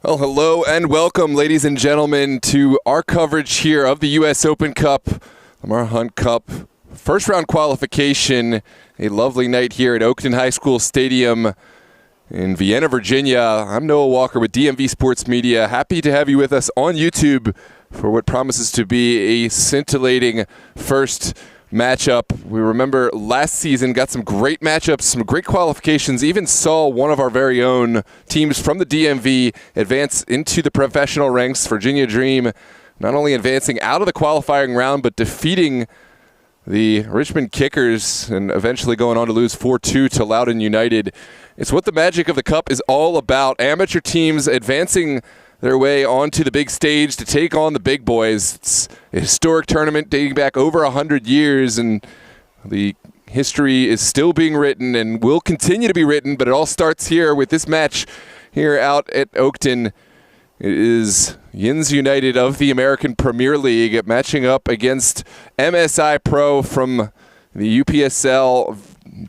Well, hello and welcome, ladies and gentlemen, to our coverage here of the U.S. Open Cup, Lamar Hunt Cup, first round qualification. A lovely night here at Oakton High School Stadium in Vienna, Virginia. I'm Noah Walker with DMV Sports Media. Happy to have you with us on YouTube for what promises to be a scintillating first matchup. We remember last season got some great matchups, some great qualifications, even saw one of our very own teams from the DMV advance into the professional ranks. Virginia Dream not only advancing out of the qualifying round, but defeating the Richmond Kickers and eventually going on to lose 4-2 to Loudoun United. It's what the magic of the Cup is all about. Amateur teams advancing their way onto the big stage to take on the big boys. It's a historic tournament dating back over 100 years, and the history is still being written and will continue to be written, but it all starts here with this match here out at Oakton. It is Yinz United of the American Premier League matching up against MSI Pro from the UPSL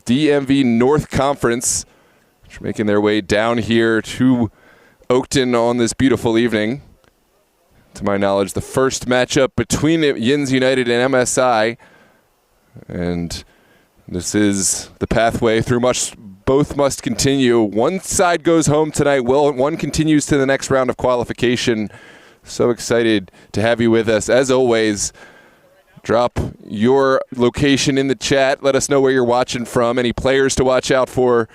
DMV North Conference, which are making their way down here to Oakton on this beautiful evening. To my knowledge, the first matchup between Yinz United and MSI. And this is the pathway through much. Both must continue. One side goes home tonight. One continues to the next round of qualification. So excited to have you with us. As always, drop your location in the chat. Let us know where you're watching from, any players to watch out for,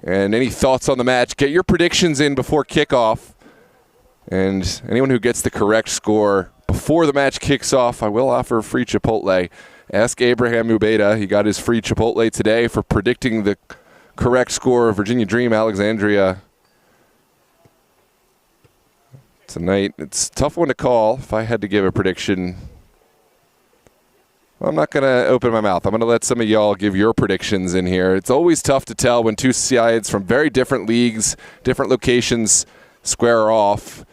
and any thoughts on the match. Get your predictions in before kickoff. And anyone who gets the correct score before the match kicks off, I will offer a free Chipotle. Ask Abraham Ubeda. He got his free Chipotle today for predicting the correct score of Virginia Dream Alexandria tonight. It's a tough one to call. If I had to give a prediction, I'm not going to open my mouth. I'm going to let some of y'all give your predictions in here. It's always tough to tell when two sides from very different leagues, different locations square off.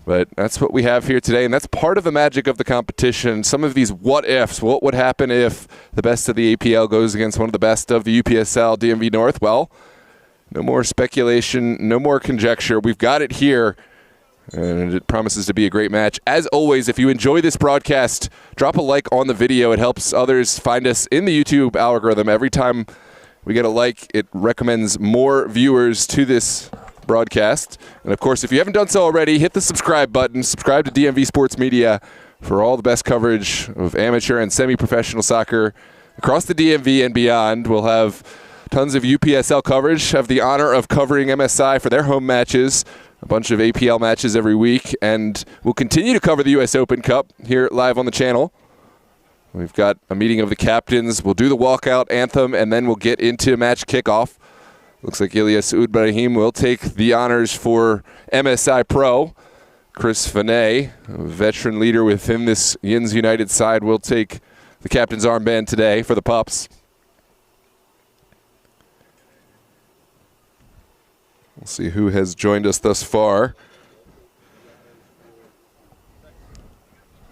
But that's what we have here today, and that's part of the magic of the competition. Some of these what-ifs. What would happen if the best of the APL goes against one of the best of the UPSL DMV North? Well, no more speculation, no more conjecture. We've got it here, and it promises to be a great match. As always, if you enjoy this broadcast, drop a like on the video. It helps others find us in the YouTube algorithm. Every time we get a like, it recommends more viewers to this broadcast. And of course, if you haven't done so already, hit the subscribe button. Subscribe to DMV Sports Media for all the best coverage of amateur and semi-professional soccer across the DMV and beyond. We'll have tons of UPSL coverage. Have the honor of covering MSI for their home matches, a bunch of APL matches every week, and we'll continue to cover the US Open Cup here live on the channel. We've got a meeting of the captains. We'll do the walkout anthem, and then we'll get into match kickoff. Looks like Ilyas Udbrahim will take the honors for MSI Pro. Chris Fanay, a veteran leader within this Yinz United side, will take the captain's armband today for the Pups. We'll see who has joined us thus far.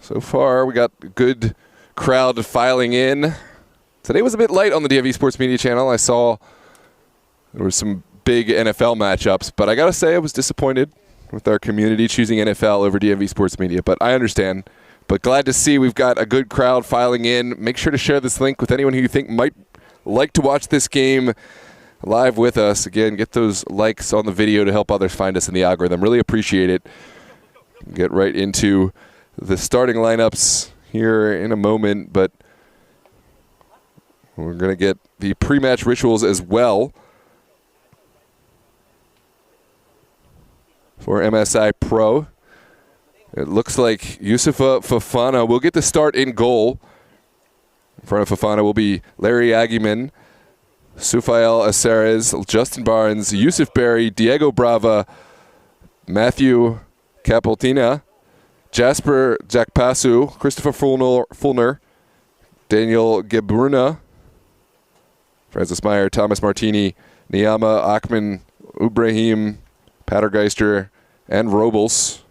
So far, we got a good crowd filing in. Today was a bit light on the DMV Sports Media channel. I saw there were some big NFL matchups, but I got to say I was disappointed with our community choosing NFL over DMV Sports Media, but I understand. But glad to see we've got a good crowd filing in. Make sure to share this link with anyone who you think might like to watch this game live with us. Again, get those likes on the video to help others find us in the algorithm. Really appreciate it. Get right into the starting lineups here in a moment, but we're going to get the pre-match rituals as well for MSI Pro. It looks like Yusufa Fofana will get the start in goal. In front of Fofana will be Larry Aguiman, Sufael Aceres, Justin Barnes, Yusuf Berry, Diego Brava, Matthew Capoltina, Jasper Jakpasu, Christopher Fulner, Daniel Gebruna, Francis Meyer, Thomas Martini, Niyama, Achman, Ibrahim, Pattergeister, and Robles.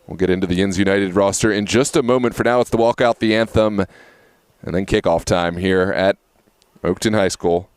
We'll get into the Yinz United roster in just a moment. For now, it's the walkout, the anthem, and then kickoff time here at Oakton High School.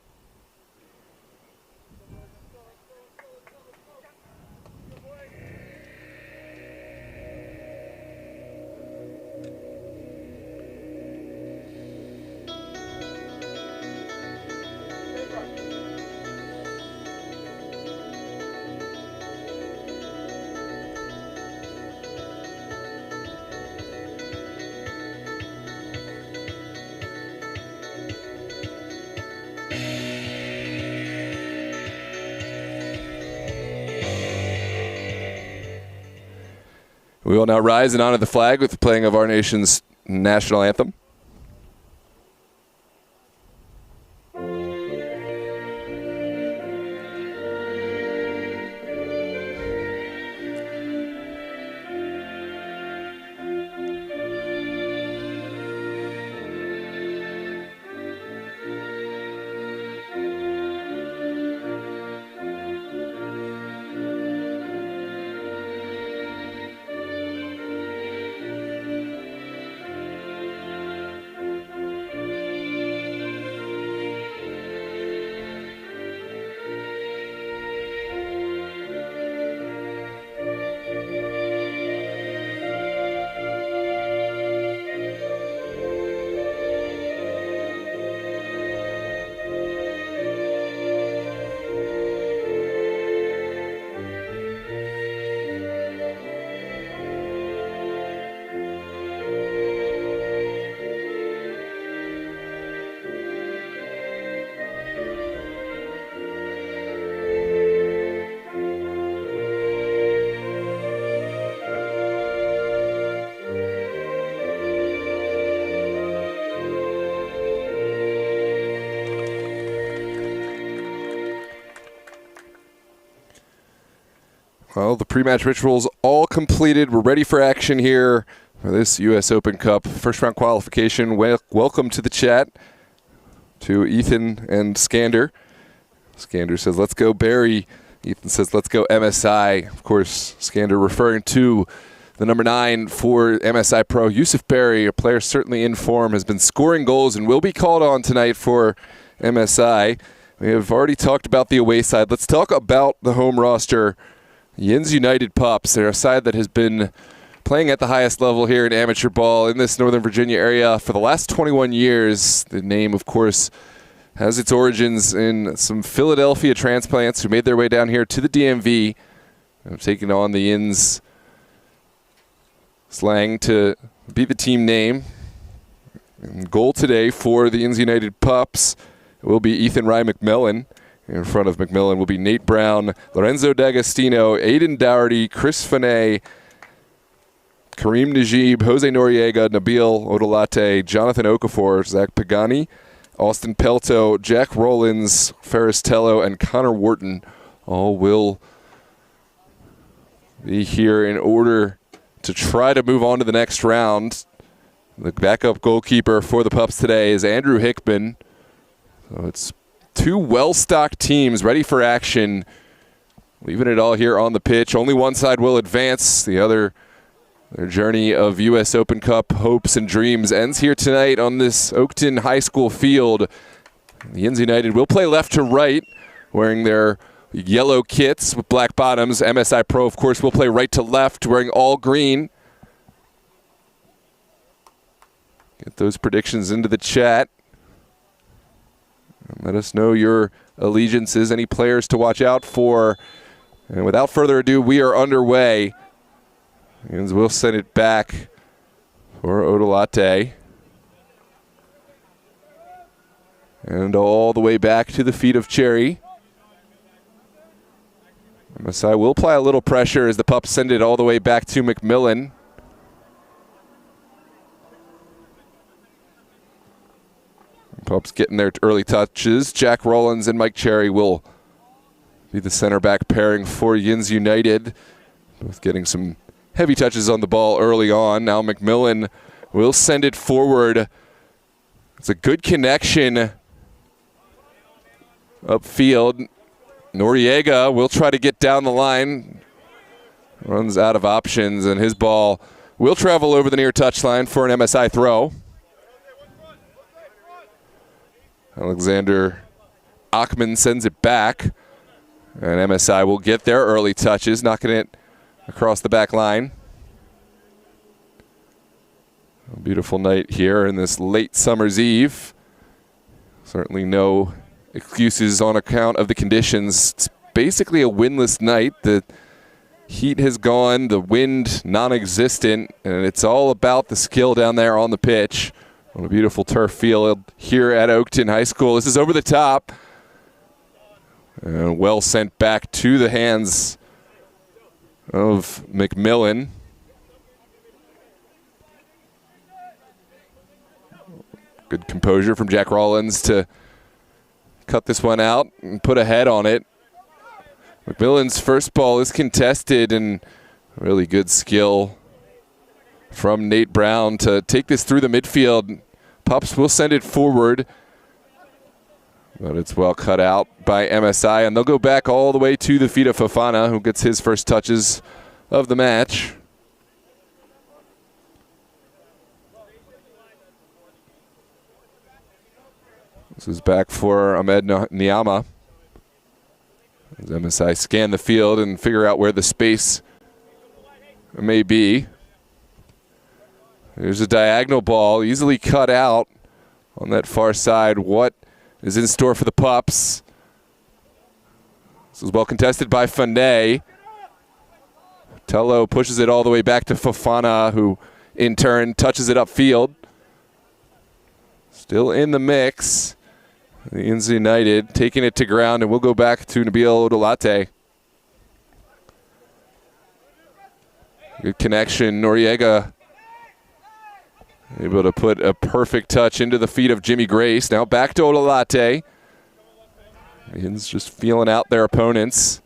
We will now rise and honor the flag with the playing of our nation's national anthem. Well, the pre-match rituals all completed. We're ready for action here for this U.S. Open Cup first round qualification. Welcome to the chat to Ethan and Skander. Skander says, let's go Barry. Ethan says, let's go MSI. Of course, Skander referring to the number 9 for MSI Pro, Yusuf Barry, a player certainly in form, has been scoring goals and will be called on tonight for MSI. We have already talked about the away side. Let's talk about the home roster. Yinz United Pups, they're a side that has been playing at the highest level here in amateur ball in this Northern Virginia area for the last 21 years. The name, of course, has its origins in some Philadelphia transplants who made their way down here to the DMV, taking on the Yinz slang to be the team name. And goal today for the Yinz United Pups will be Ethan Rye McMillan. In front of McMillan will be Nate Brown, Lorenzo D'Agostino, Aiden Dougherty, Chris Fanay, Kareem Najib, Jose Noriega, Nabil Odolate, Jonathan Okafor, Zach Pagani, Austin Pelto, Jack Rollins, Ferris Tello, and Connor Wharton all will be here in order to try to move on to the next round. The backup goalkeeper for the Pups today is Andrew Hickman. So it's two well-stocked teams ready for action, leaving it all here on the pitch. Only one side will advance. The other, their journey of U.S. Open Cup hopes and dreams ends here tonight on this Oakton High School field. The Yinz United will play left to right, wearing their yellow kits with black bottoms. MSI Pro, of course, will play right to left, wearing all green. Get those predictions into the chat. Let us know your allegiances, any players to watch out for. And without further ado, we are underway. And we'll send it back for Odolate. And all the way back to the feet of Cherry. MSI will apply a little pressure as the Pups send it all the way back to McMillan. Pups getting their early touches. Jack Rollins and Mike Cherry will be the center back pairing for Yinz United. Both getting some heavy touches on the ball early on. Now McMillan will send it forward. It's a good connection upfield. Noriega will try to get down the line. Runs out of options, and his ball will travel over the near touchline for an MSI throw. Alexander Achman sends it back, and MSI will get their early touches, knocking it across the back line. A beautiful night here in this late summer's eve. Certainly no excuses on account of the conditions. It's basically a windless night. The heat has gone, the wind non-existent, and it's all about the skill down there on the pitch. On a beautiful turf field here at Oakton High School. This is over the top. And well sent back to the hands of McMillan. Good composure from Jack Rollins to cut this one out and put a head on it. McMillan's first ball is contested, and really good skill from Nate Brown to take this through the midfield. Pups will send it forward, but it's well cut out by MSI, and they'll go back all the way to the feet of Fofana, who gets his first touches of the match. This is back for Ahmed Niama. As MSI scan the field and figure out where the space may be. There's a diagonal ball, easily cut out on that far side. What is in store for the Pups? This is well contested by Fanay. Tello pushes it all the way back to Fofana, who in turn touches it upfield. Still in the mix. The Yinz United taking it to ground, and we'll go back to Nabil Odolate. Good connection. Noriega able to put a perfect touch into the feet of Jimmy Grace. Now back to Odolate. Yinz just feeling out their opponents.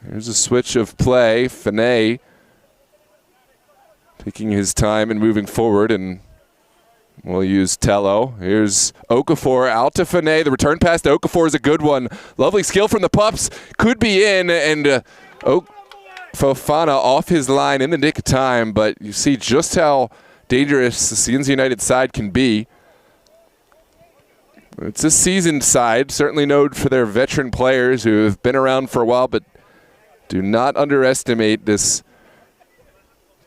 Here's a switch of play. Fanay taking his time and moving forward, and we'll use Tello. Here's Okafor out to Fanay. The return pass to Okafor is a good one. Lovely skill from the Pups. Could be in, and Fofana off his line in the nick of time, but you see just how dangerous the Yinz United side can be. It's a seasoned side, certainly known for their veteran players who have been around for a while, but do not underestimate this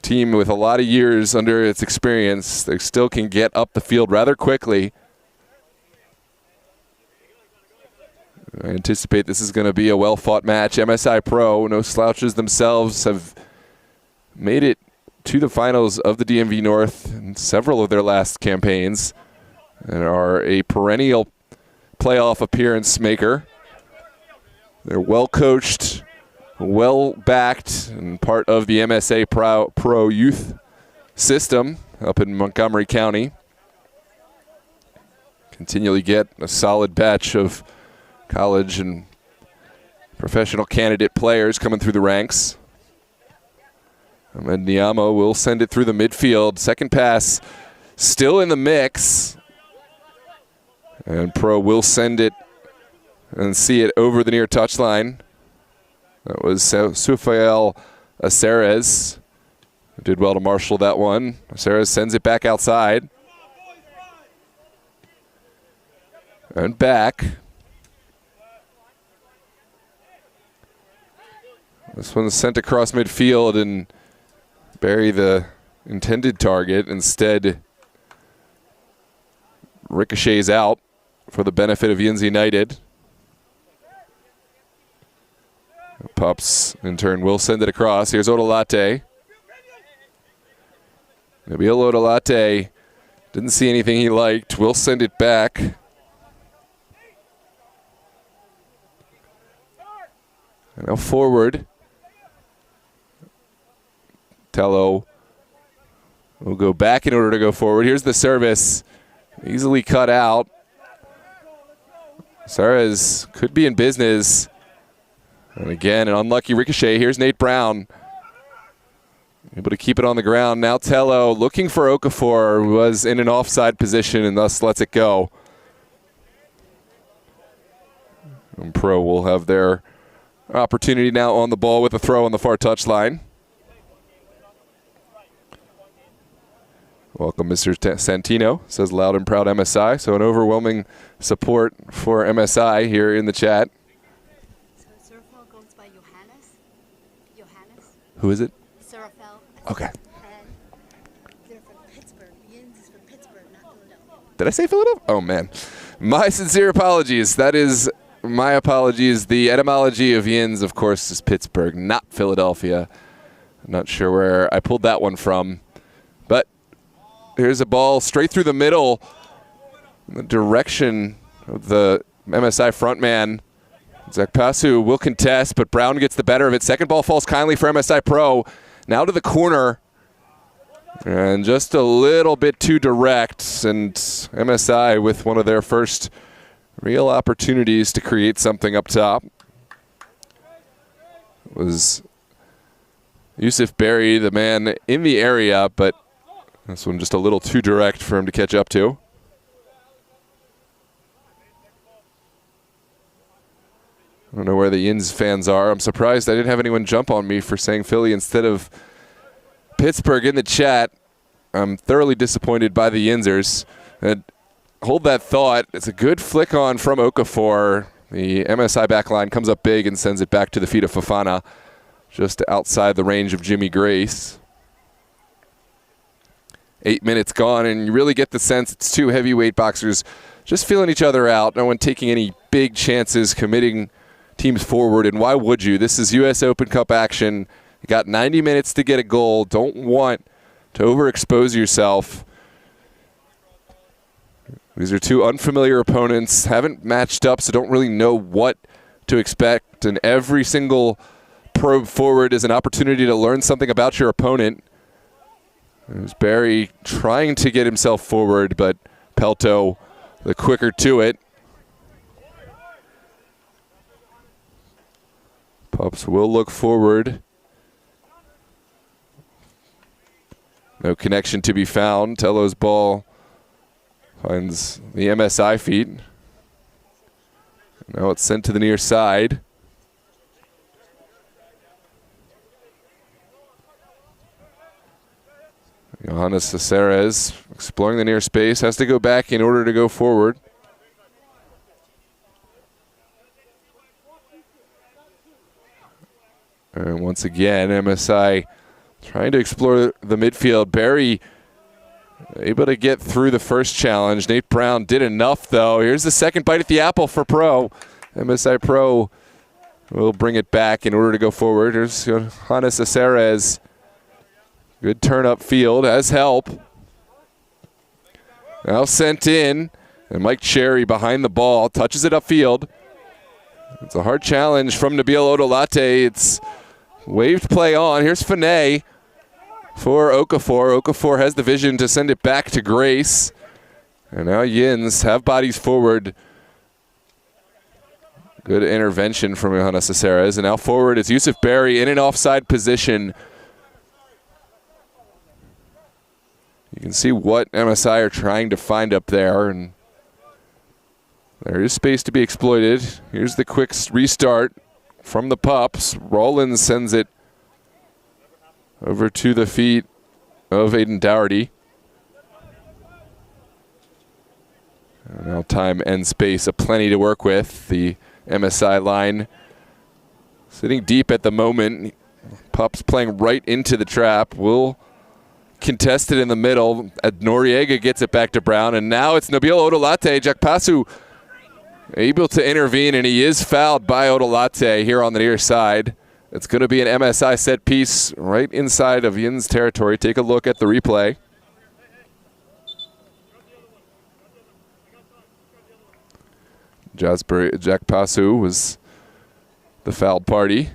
team with a lot of years under its experience. They still can get up the field rather quickly. I anticipate this is going to be a well-fought match. MSI Pro, no slouches themselves, have made it to the finals of the DMV North in several of their last campaigns and are a perennial playoff appearance maker. They're well-coached, well-backed, and part of the MSI Pro youth system up in Montgomery County. Continually get a solid batch of college and professional candidate players coming through the ranks. And Niamo will send it through the midfield. Second pass still in the mix. And Pro will send it and see it over the near touchline. That was Sufael Aceres. Did well to marshal that one. Aceres sends it back outside. And back. This one's sent across midfield and bury the intended target. Instead, ricochets out for the benefit of Yinz United. Pups, in turn, will send it across. Here's Odolate. Nabil Odolate didn't see anything he liked. Will send it back. And now forward. Tello will go back in order to go forward. Here's the service. Easily cut out. Saras could be in business. And again, an unlucky ricochet. Here's Nate Brown. Able to keep it on the ground. Now Tello looking for Okafor, who was in an offside position and thus lets it go. And Pro will have their opportunity now on the ball with a throw on the far touchline. Welcome, Mr. Santino, says loud and proud MSI. So an overwhelming support for MSI here in the chat. So Serafel goes by Johannes. Who is it? Serafel. Okay. They're from Pittsburgh. Yinz is from Pittsburgh, not Philadelphia. Did I say Philadelphia? Oh, man. My sincere apologies. That is my apologies. The etymology of Yinz, of course, is Pittsburgh, not Philadelphia. I'm not sure where I pulled that one from. But here's a ball straight through the middle in the direction of the MSI frontman. Zakpasu will contest, but Brown gets the better of it. Second ball falls kindly for MSI Pro. Now to the corner. And just a little bit too direct, and MSI with one of their first real opportunities to create something up top. It was Yusuf Berry, the man in the area, but this one just a little too direct for him to catch up to. I don't know where the Yinz fans are. I'm surprised I didn't have anyone jump on me for saying Philly instead of Pittsburgh in the chat. I'm thoroughly disappointed by the Yinzers. And hold that thought. It's a good flick on from Okafor. The MSI backline comes up big and sends it back to the feet of Fofana, just outside the range of Jimmy Grace. 8 minutes gone, and you really get the sense it's two heavyweight boxers just feeling each other out. No one taking any big chances, committing teams forward, and why would you? This is U.S. Open Cup action. You got 90 minutes to get a goal. Don't want to overexpose yourself. These are two unfamiliar opponents, haven't matched up, so don't really know what to expect, and every single probe forward is an opportunity to learn something about your opponent. There's Barry trying to get himself forward, but Pelto the quicker to it. Pups will look forward. No connection to be found. Tello's ball finds the MSI feet. Now it's sent to the near side. Johannes Caceres exploring the near space, has to go back in order to go forward. And once again, MSI trying to explore the midfield. Barry able to get through the first challenge. Nate Brown did enough, though. Here's the second bite at the apple for Pro. MSI Pro will bring it back in order to go forward. Here's Johannes Caceres. Good turn up field, has help. Now sent in, and Mike Cherry behind the ball, touches it upfield. It's a hard challenge from Nabil Odolate. It's waved play on. Here's Finet for Okafor. Okafor has the vision to send it back to Grace. And now Yinz have bodies forward. Good intervention from Johannes Caceres. And now forward is Yusuf Berry in an offside position. You can see what MSI are trying to find up there, and there is space to be exploited. Here's the quick restart from the Pups. Rollins sends it over to the feet of Aiden Dougherty. And now time and space, plenty to work with. The MSI line sitting deep at the moment. Pups playing right into the trap. Will contested in the middle. Noriega gets it back to Brown, and now it's Nabil Odolate. Jakpasu able to intervene, and he is fouled by Odolate here on the near side. It's going to be an MSI set piece right inside of Yinz territory. Take a look at the replay. Jakpasu was the fouled party.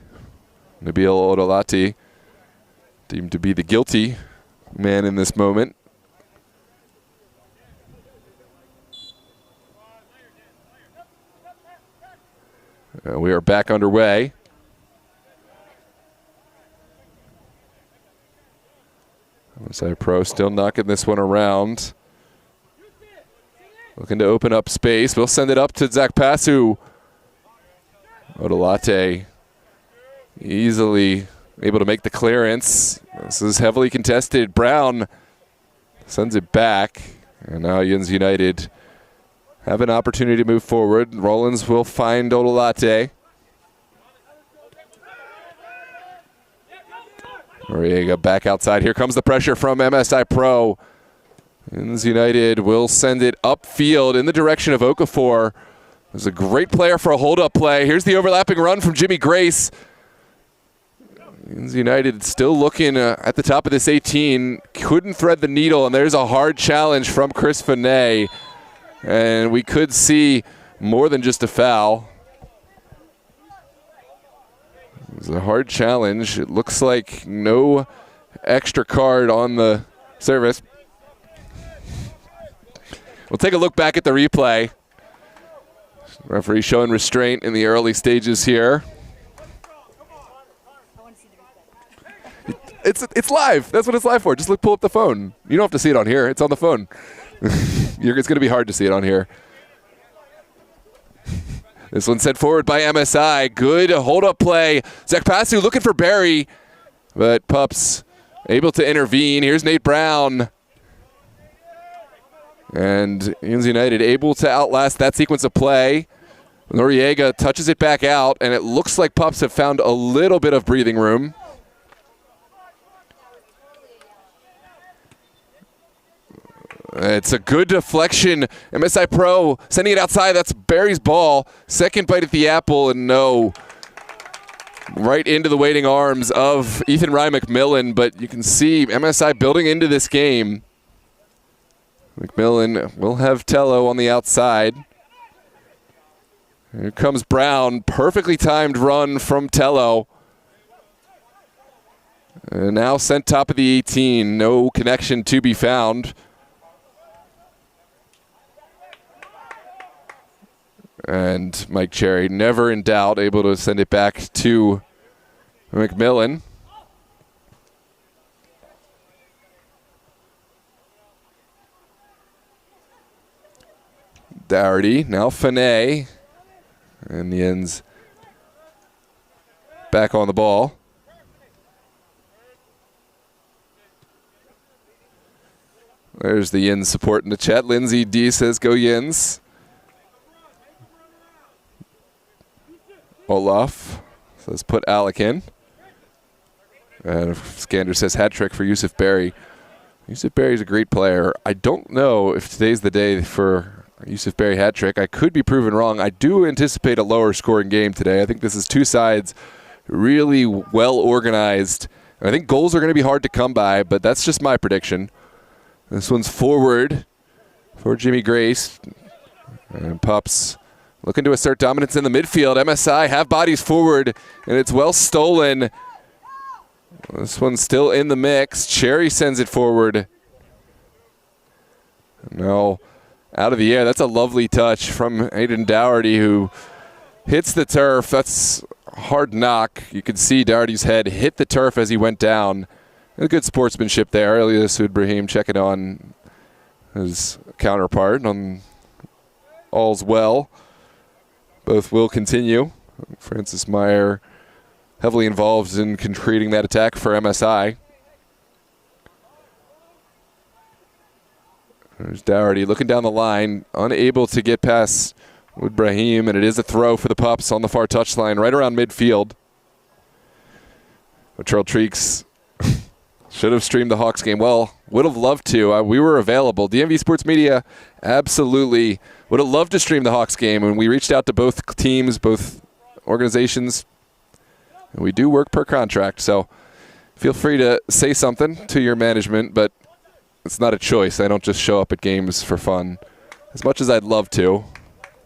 Nabil Odolate deemed to be the guilty man in this moment. We are back underway. MSI Pro still knocking this one around. Looking to open up space. We'll send it up to Jakpasu. Odolate easily able to make the clearance. This is heavily contested. Brown sends it back. And now Yinz United have an opportunity to move forward. Rollins will find Odolate. Noriega back outside. Here comes the pressure from MSI Pro. Yinz United will send it upfield in the direction of Okafor. There's a great player for a hold-up play. Here's the overlapping run from Jimmy Grace. Yinz United still looking at the top of this 18. Couldn't thread the needle, and there's a hard challenge from Chris Finet. And we could see more than just a foul. It was a hard challenge. It looks like no extra card on the service. We'll take a look back at the replay. Referee showing restraint in the early stages here. It's live. That's what it's live for. Just pull up the phone. You don't have to see it on here. It's on the phone. It's going to be hard to see it on here. This one sent forward by MSI. Good hold-up play. Zakpasu looking for Barry, but Pups able to intervene. Here's Nate Brown. And Yinz United able to outlast that sequence of play. Noriega touches it back out, and it looks like Pups have found a little bit of breathing room. It's a good deflection. MSI Pro sending it outside. That's Barry's ball. Second bite at the apple, and no. Right into the waiting arms of Ethan Rye McMillan, but you can see MSI building into this game. McMillan will have Tello on the outside. Here comes Brown. Perfectly timed run from Tello. And now sent top of the 18. No connection to be found. And Mike Cherry, never in doubt, able to send it back to McMillan. Dougherty, now Finet. And Yinz back on the ball. There's the Yinz support in the chat. Lindsay D says, go Yinz. Olaf says, put Alec in. And Skander says, hat trick for Yusuf Berry. Yusuf Berry's a great player. I don't know if today's the day for Yusuf Berry hat trick. I could be proven wrong. I do anticipate a lower scoring game today. I think this is two sides really well organized. And I think goals are going to be hard to come by, but that's just my prediction. This one's forward for Jimmy Grace. And Pups looking to assert dominance in the midfield. MSI have bodies forward, and it's well stolen. This one's still in the mix. Cherry sends it forward. No, out of the air. That's a lovely touch from Aiden Dougherty, who hits the turf. That's a hard knock. You can see Dougherty's head hit the turf as he went down. And good sportsmanship there. Elias Ibrahim checking on his counterpart on all's well. Both will continue. Francis Meyer heavily involved in creating that attack for MSI. There's Dougherty looking down the line, unable to get past Ibrahim, and it is a throw for the Pups on the far touchline, right around midfield. But Charles Treeks should have streamed the Hawks game. Well, would have loved to. We were available. DMV Sports Media absolutely would have loved to stream the Hawks game, and we reached out to both teams, both organizations. And we do work per contract, so feel free to say something to your management, but it's not a choice. I don't just show up at games for fun. As much as I'd love to.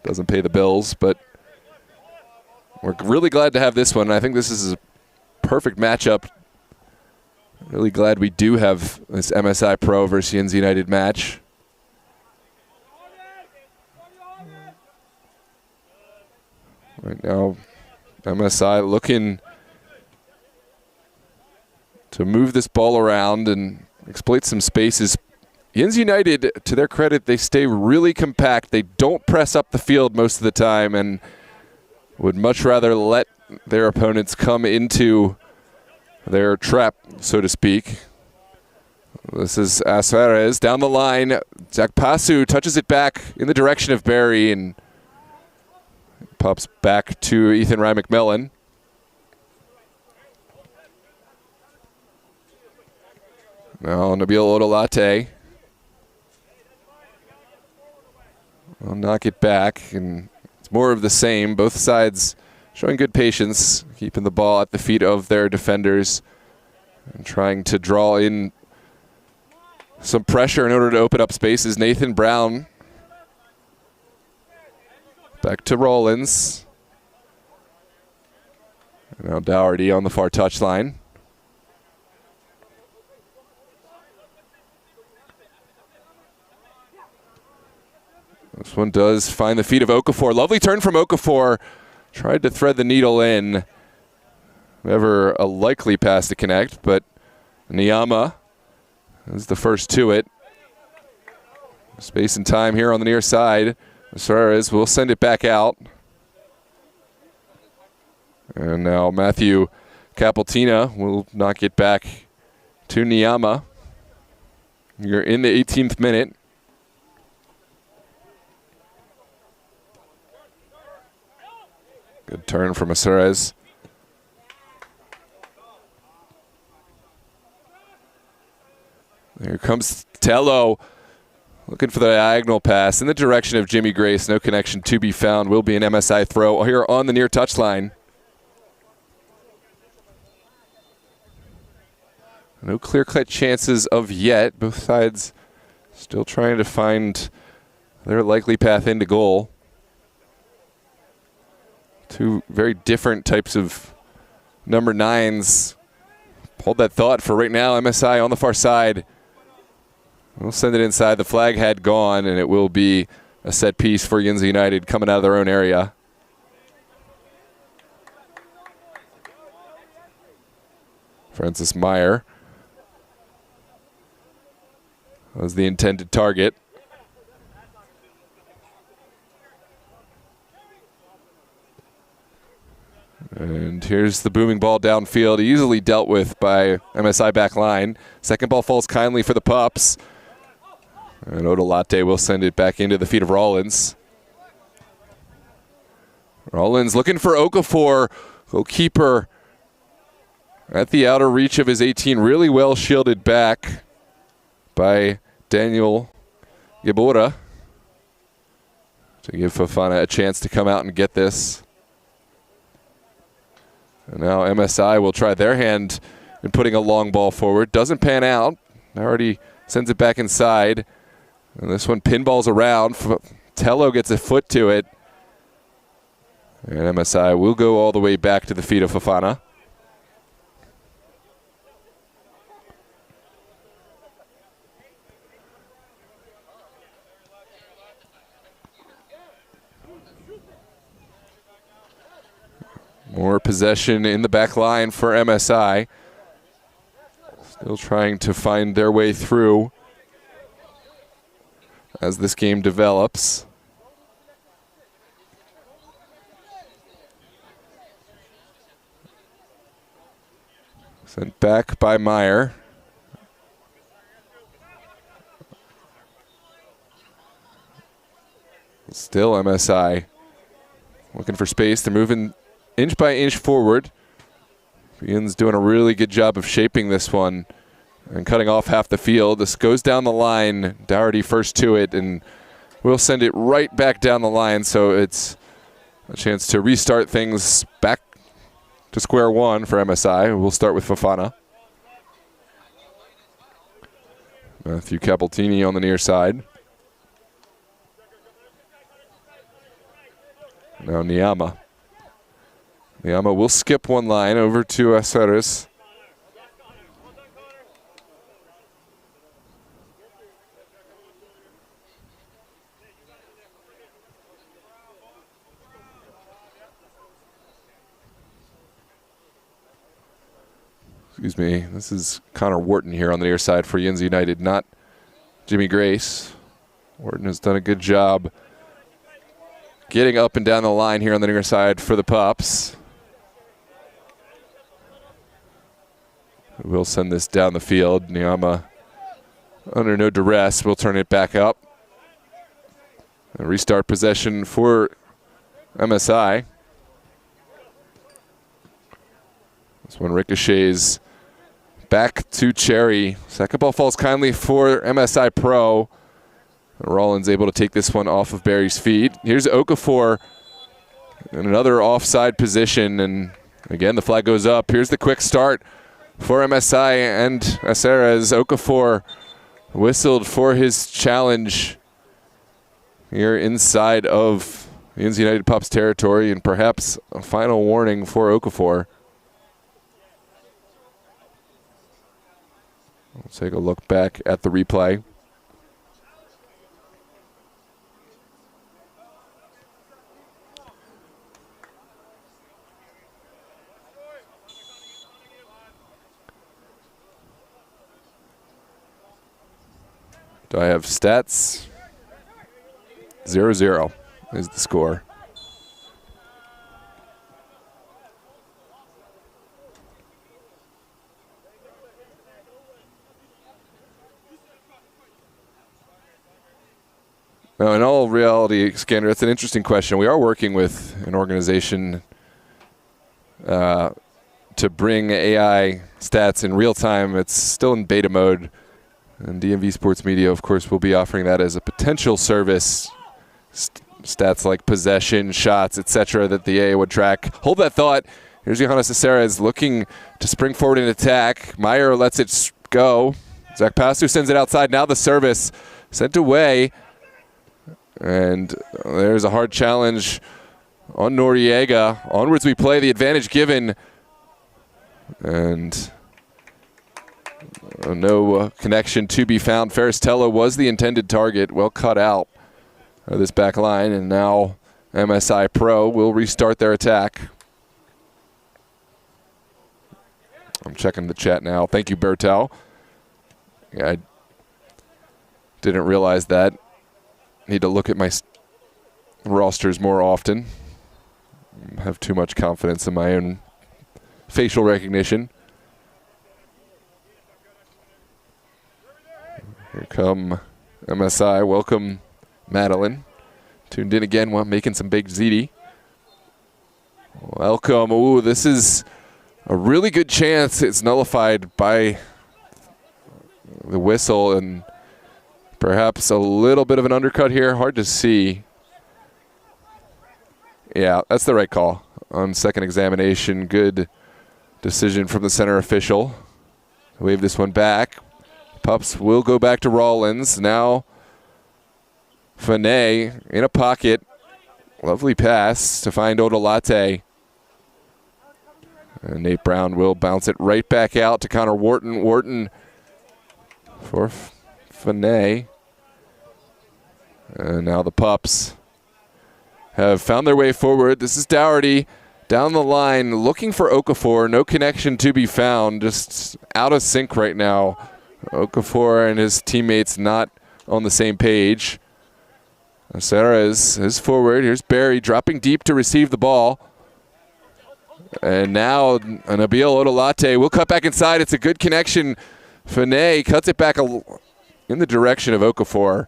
Doesn't pay the bills, but we're really glad to have this one. I think this is a perfect matchup. Really glad we do have this MSI Pro versus Yinz United match. Right now, MSI looking to move this ball around and exploit some spaces. Yinz United, to their credit, they stay really compact. They don't press up the field most of the time and would much rather let their opponents come into their trap, so to speak. This is Asfares down the line. Zakpasu touches it back in the direction of Barry and pops back to Ethan Rye McMillan. Now Nabil Odolate will knock it back, and it's more of the same. Both sides showing good patience, keeping the ball at the feet of their defenders and trying to draw in some pressure in order to open up spaces. Nathan Brown back to Rollins. And now Dougherty on the far touchline. This one does find the feet of Okafor. Lovely turn from Okafor. Tried to thread the needle in. Never a likely pass to connect, but Niyama is the first to it. Space and time here on the near side. Suarez will send it back out. And now Matthew Capeltina will knock it back to Niyama. You're in the 18th minute. Good turn from Suarez. Here comes Tello. Looking for the diagonal pass in the direction of Jimmy Grace. No connection to be found. Will be an MSI throw here on the near touchline. No clear-cut chances of yet. Both sides still trying to find their likely path into goal. Two very different types of number 9s. Hold that thought for right now. MSI on the far side. We'll send it inside. The flag had gone, and it will be a set piece for Yinz United coming out of their own area. Francis Meyer was the intended target. And here's the booming ball downfield, easily dealt with by MSI back line. Second ball falls kindly for the Pups. And Odolate will send it back into the feet of Rollins. Rollins looking for Okafor, goalkeeper at the outer reach of his 18, really well shielded back by Daniel Gibora to give Fofana a chance to come out and get this. And now MSI will try their hand in putting a long ball forward. Doesn't pan out. Already sends it back inside. And this one pinballs around. Tello gets a foot to it. And MSI will go all the way back to the feet of Fofana. More possession in the back line for MSI. Still trying to find their way through as this game develops. Sent back by Meyer. Still MSI looking for space. They're moving inch by inch forward. Yinz doing a really good job of shaping this one and cutting off half the field. This goes down the line. Dougherty first to it, and we'll send it right back down the line, so it's a chance to restart things back to square one for MSI. We'll start with Fofana. Matthew Capeltini on the near side. Now Niyama. Niyama will skip one line over to Aceres. Excuse me, this is Connor Wharton here on the near side for Yinz United, not Jimmy Grace. Wharton has done a good job getting up and down the line here on the near side for the Pups. We'll send this down the field. Niyama under no duress. We'll turn it back up. And restart possession for MSI. This one ricochets back to Cherry. Second ball falls kindly for MSI Pro. Rollins able to take this one off of Barry's feet. Here's Okafor in another offside position. And again, the flag goes up. Here's the quick start for MSI and Aceres. Okafor whistled for his challenge here inside of Yinz United Pups territory, and perhaps a final warning for Okafor. We'll take a look back at the replay. Do I have stats? 0-0 is the score. Now, in all reality, Scanner, that's an interesting question. We are working with an organization to bring AI stats in real time. It's still in beta mode. And DMV Sports Media, of course, will be offering that as a potential service. Stats like possession, shots, etc., that the AA would track. Hold that thought. Here's Johannes Aceres looking to spring forward in attack. Meyer lets it go. Zach Pastu sends it outside. Now the service sent away. And there's a hard challenge on Noriega. Onwards we play, the advantage given. And no connection to be found. Ferristella was the intended target. Well cut out of this back line. And now MSI Pro will restart their attack. I'm checking the chat now. Thank you, Bertel. Yeah, I didn't realize that. Need to look at my rosters more often. Have too much confidence in my own facial recognition. Here come MSI. Welcome, Madeline. Tuned in again, making some big ziti. Welcome. Ooh, this is a really good chance. It's nullified by the whistle, and perhaps a little bit of an undercut here. Hard to see. Yeah, that's the right call on second examination. Good decision from the center official. Wave this one back. Pups will go back to Rollins. Now Fanay in a pocket. Lovely pass to find Odolate. And Nate Brown will bounce it right back out to Connor Wharton. Wharton for Fanay. And now the Pups have found their way forward. This is Dougherty down the line looking for Okafor. No connection to be found. Just out of sync right now. Okafor and his teammates not on the same page. Sarah is forward. Here's Barry dropping deep to receive the ball. And now Nabil Odolate will cut back inside. It's a good connection. Fanay cuts it back in the direction of Okafor.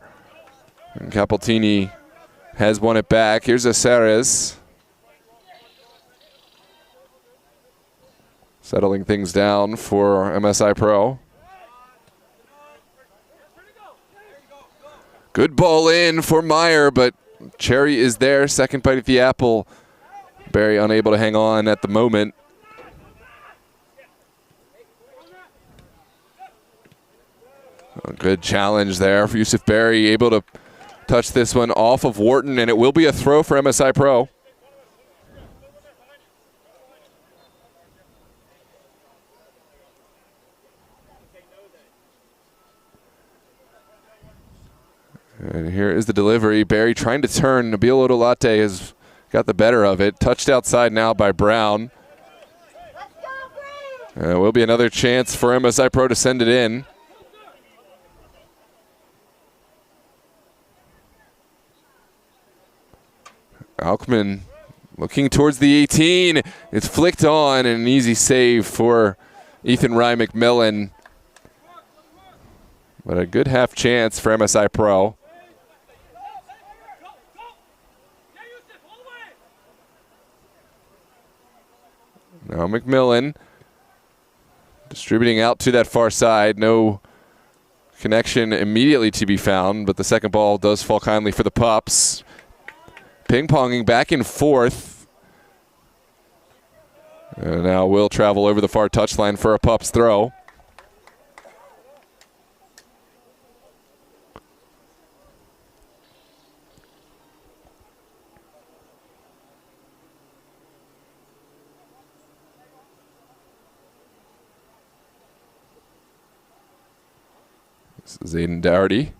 And Capeltini has won it back. Here's Aceres. Settling things down for MSI Pro. Good ball in for Meyer, but Cherry is there. Second bite at the apple. Barry unable to hang on at the moment. A good challenge there for Yusuf Barry, able to touch this one off of Wharton, and it will be a throw for MSI Pro. And here is the delivery. Barry trying to turn. Nabil Odolate has got the better of it. Touched outside now by Brown. Will be another chance for MSI Pro to send it in. Alkman looking towards the 18. It's flicked on, and an easy save for Ethan Rye McMillan. But a good half chance for MSI Pro. Now McMillan distributing out to that far side. No connection immediately to be found, but the second ball does fall kindly for the Pups. Ping-ponging back and forth. And now will travel over the far touchline for a Pups throw. This is Aiden Dougherty.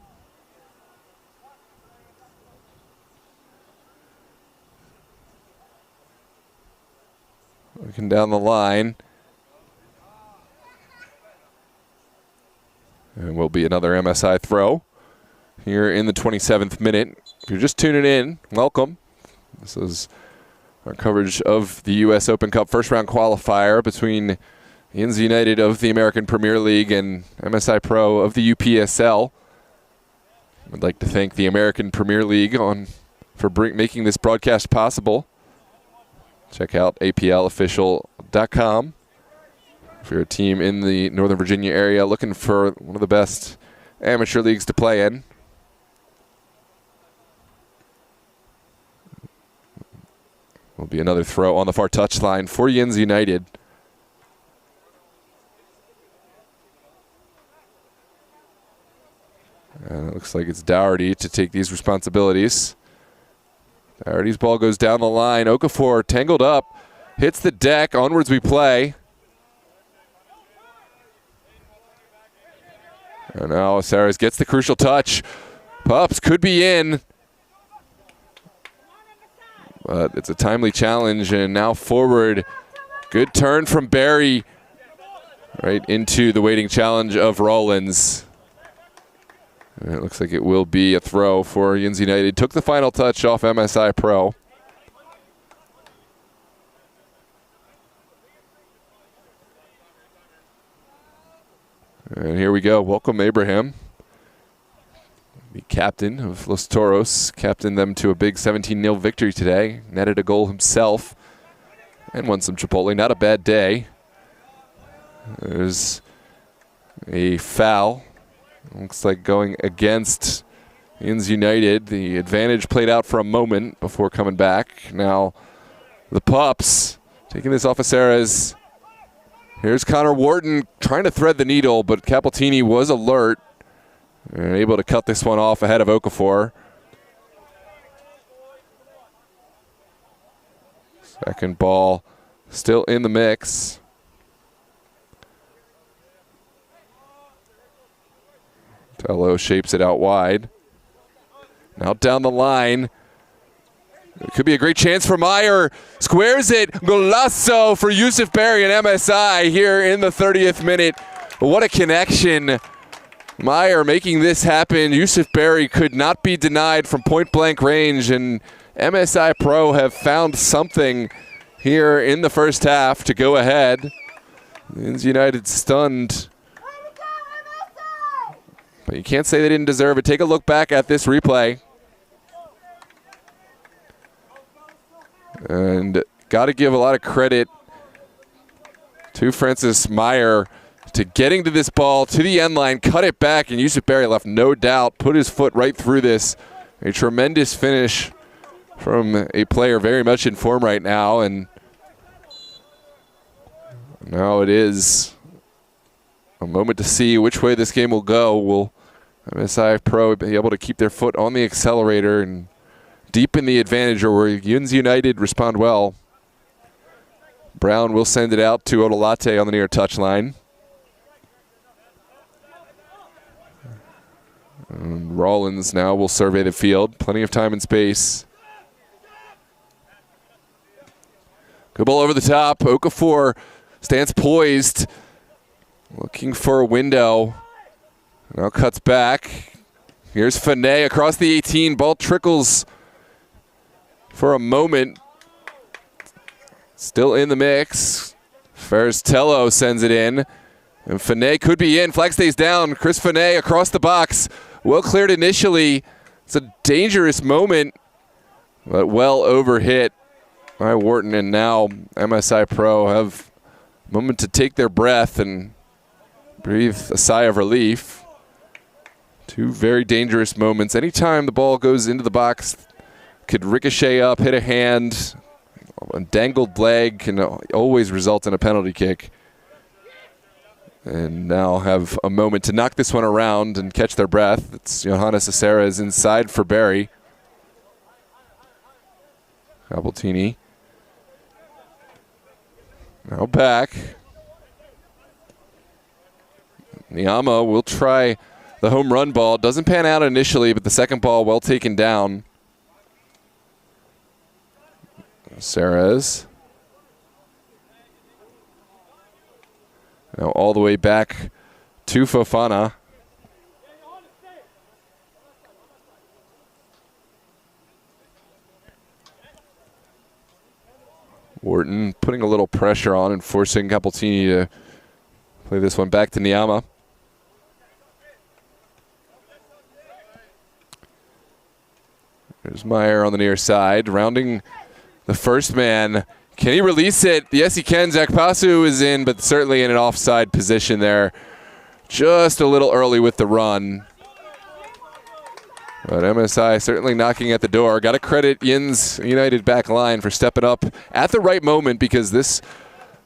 Looking down the line. And will be another MSI throw. here in the 27th minute. If you're just tuning in, welcome. This is our coverage of the U.S. Open Cup first round qualifier between Yinz United of the American Premier League and MSI Pro of the UPSL. I'd like to thank the American Premier League for making this broadcast possible. Check out APLofficial.com. If you're a team in the Northern Virginia area looking for one of the best amateur leagues to play in. Will be another throw on the far touchline for Yinz United. And it looks like it's Dougherty to take these responsibilities. Dougherty's ball goes down the line. Okafor tangled up, hits the deck. Onwards we play. And now Saras gets the crucial touch. Pups could be in. But it's a timely challenge, and now forward. Good turn from Barry. Right into the waiting challenge of Rollins. And it looks like it will be a throw for Yinz United. Took the final touch off MSI Pro. And here we go. Welcome, Abraham. The captain of Los Toros. Captained them to a big 17-0 victory today. Netted a goal himself. And won some Chipotle. Not a bad day. There's a foul. Looks like going against Yinz United. The advantage played out for a moment before coming back. Now the Pups taking this off of Sarah's. Here's Connor Wharton trying to thread the needle, but Capeltini was alert and able to cut this one off ahead of Okafor. Second ball still in the mix. Tello shapes it out wide. Now down the line. It could be a great chance for Meyer. Squares it. Golazo for Yusuf Barry and MSI here in the 30th minute. What a connection. Meyer making this happen. Yusuf Barry could not be denied from point-blank range, and MSI Pro have found something here in the first half to go ahead. Yinz United stunned. But you can't say they didn't deserve it. Take a look back at this replay. And got to give a lot of credit to Francis Meyer to getting to this ball, to the end line, cut it back, and Yusuf Barry left no doubt, put his foot right through this. A tremendous finish from a player very much in form right now, and now it is a moment to see which way this game will go. Will MSI Pro be able to keep their foot on the accelerator and deepen the advantage, or will Yinz United respond well? Brown will send it out to Odolate on the near touchline. And Rollins now will survey the field. Plenty of time and space. Good ball over the top. Okafor stands poised, looking for a window. Now cuts back. Here's Finet across the 18. Ball trickles for a moment. Still in the mix. Tello sends it in. And Finet could be in. Flag stays down. Chris Finet across the box. Well cleared initially. It's a dangerous moment, but well overhit by Wharton. And now MSI Pro have a moment to take their breath and breathe a sigh of relief. Two very dangerous moments. Anytime the ball goes into the box, could ricochet up, hit a hand. A dangled leg can always result in a penalty kick. And now have a moment to knock this one around and catch their breath. It's Johannes Aceras inside for Barry. Capeltini. Now back. Niama will try the home run ball. Doesn't pan out initially, but the second ball well taken down. Aceras. Now all the way back to Fofana. Wharton putting a little pressure on and forcing Capeltini to play this one back to Niama. There's Meyer on the near side, rounding the first man. Can he release it? Yes, he can. Zakpasu is in, but certainly in an offside position there. Just a little early with the run. But MSI certainly knocking at the door. Got to credit Yinz United back line for stepping up at the right moment, because this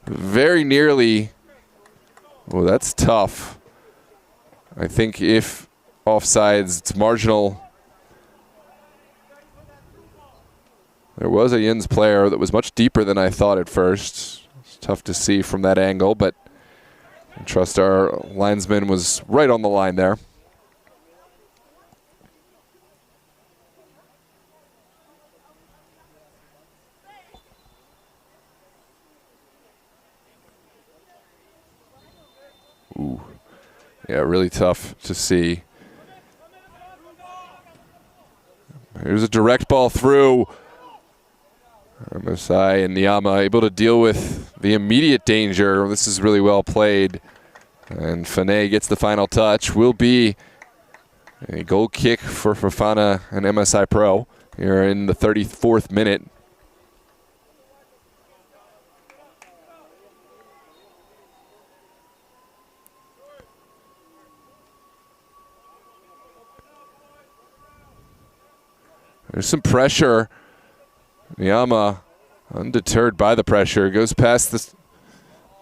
very nearly, well, that's tough. I think if offsides, it's marginal. There was a Yinz player that was much deeper than I thought at first. It's tough to see from that angle, but I trust our linesman was right on the line there. Ooh. Yeah, really tough to see. Here's a direct ball through. MSI and Niama able to deal with the immediate danger. This is really well played. And Fane gets the final touch. Will be a goal kick for Fofana and MSI Pro here in the 34th minute. There's some pressure. Niama, undeterred by the pressure, goes past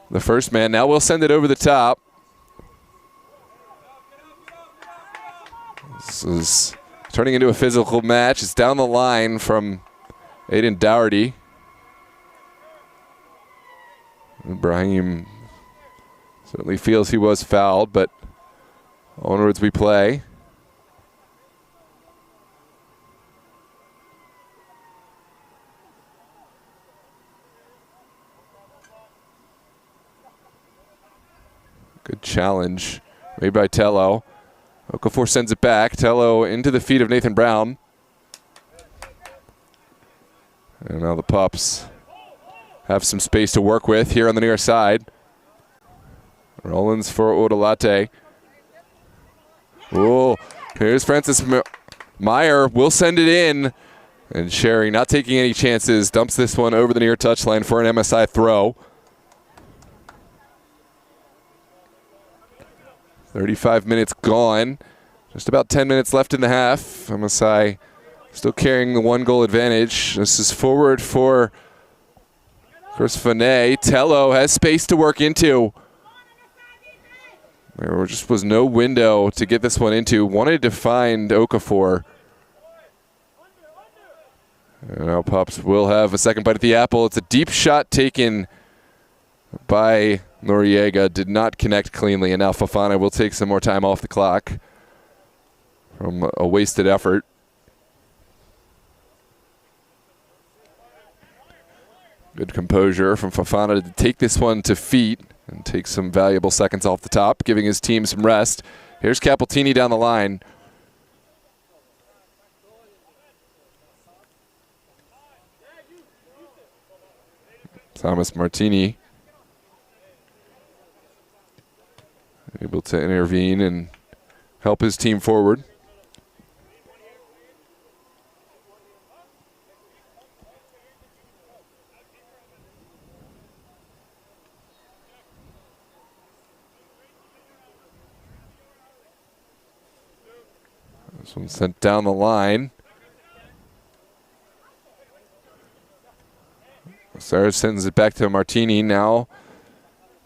the first man. Now we'll send it over the top. This is turning into a physical match. It's down the line from Aiden Dougherty. Ibrahim certainly feels he was fouled, but onwards we play. Good challenge made by Tello. Okafor sends it back. Tello into the feet of Nathan Brown. And now the Pups have some space to work with here on the near side. Rollins for Odolate. Oh, here's Francis Meyer. Will send it in. And Sherry, not taking any chances, dumps this one over the near touchline for an MSI throw. 35 minutes gone. Just about 10 minutes left in the half. MSI still carrying the 1-goal advantage. This is forward for Chris Fane. Tello has space to work into. There just was no window to get this one into. Wanted to find Okafor. And now Pups will have a second bite at the apple. It's a deep shot taken by Noriega, did not connect cleanly, and now Fofana will take some more time off the clock from a wasted effort. Good composure from Fofana to take this one to feet and take some valuable seconds off the top, giving his team some rest. Here's Capeltini down the line. Thomas Martini able to intervene and help his team forward. This one sent down the line. Sarah sends it back to Martini. Now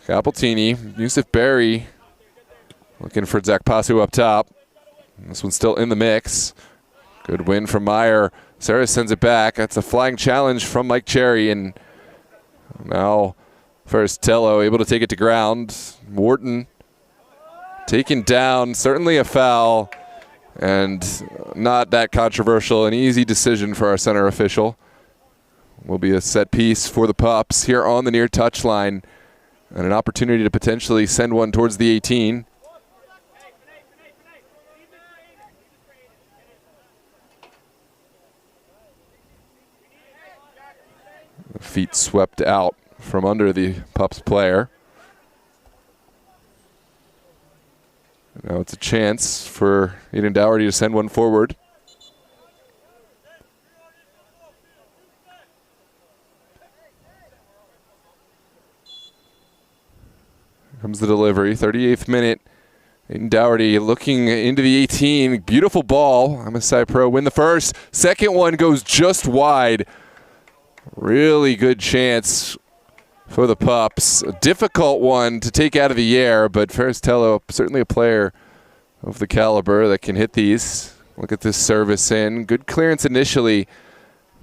Capeltini, Yusuf Berry looking for Zakpasu up top. This one's still in the mix. Good win from Meyer. Sarah sends it back. That's a flying challenge from Mike Cherry. And now first Tello able to take it to ground. Wharton taken down. Certainly a foul. And not that controversial. An easy decision for our center official. Will be a set piece for the Pups here on the near touchline. And an opportunity to potentially send one towards the 18. feet swept out from under the Pups player. Now it's a chance for Eden Dougherty to send one forward. Here comes the delivery, 38th minute. Eden Dougherty looking into the 18. Beautiful ball. MSI Pro win the first. Second one goes just wide. Really good chance for the Pups. A difficult one to take out of the air, but Ferristello, certainly a player of the caliber that can hit these. Look at this service in. Good clearance initially,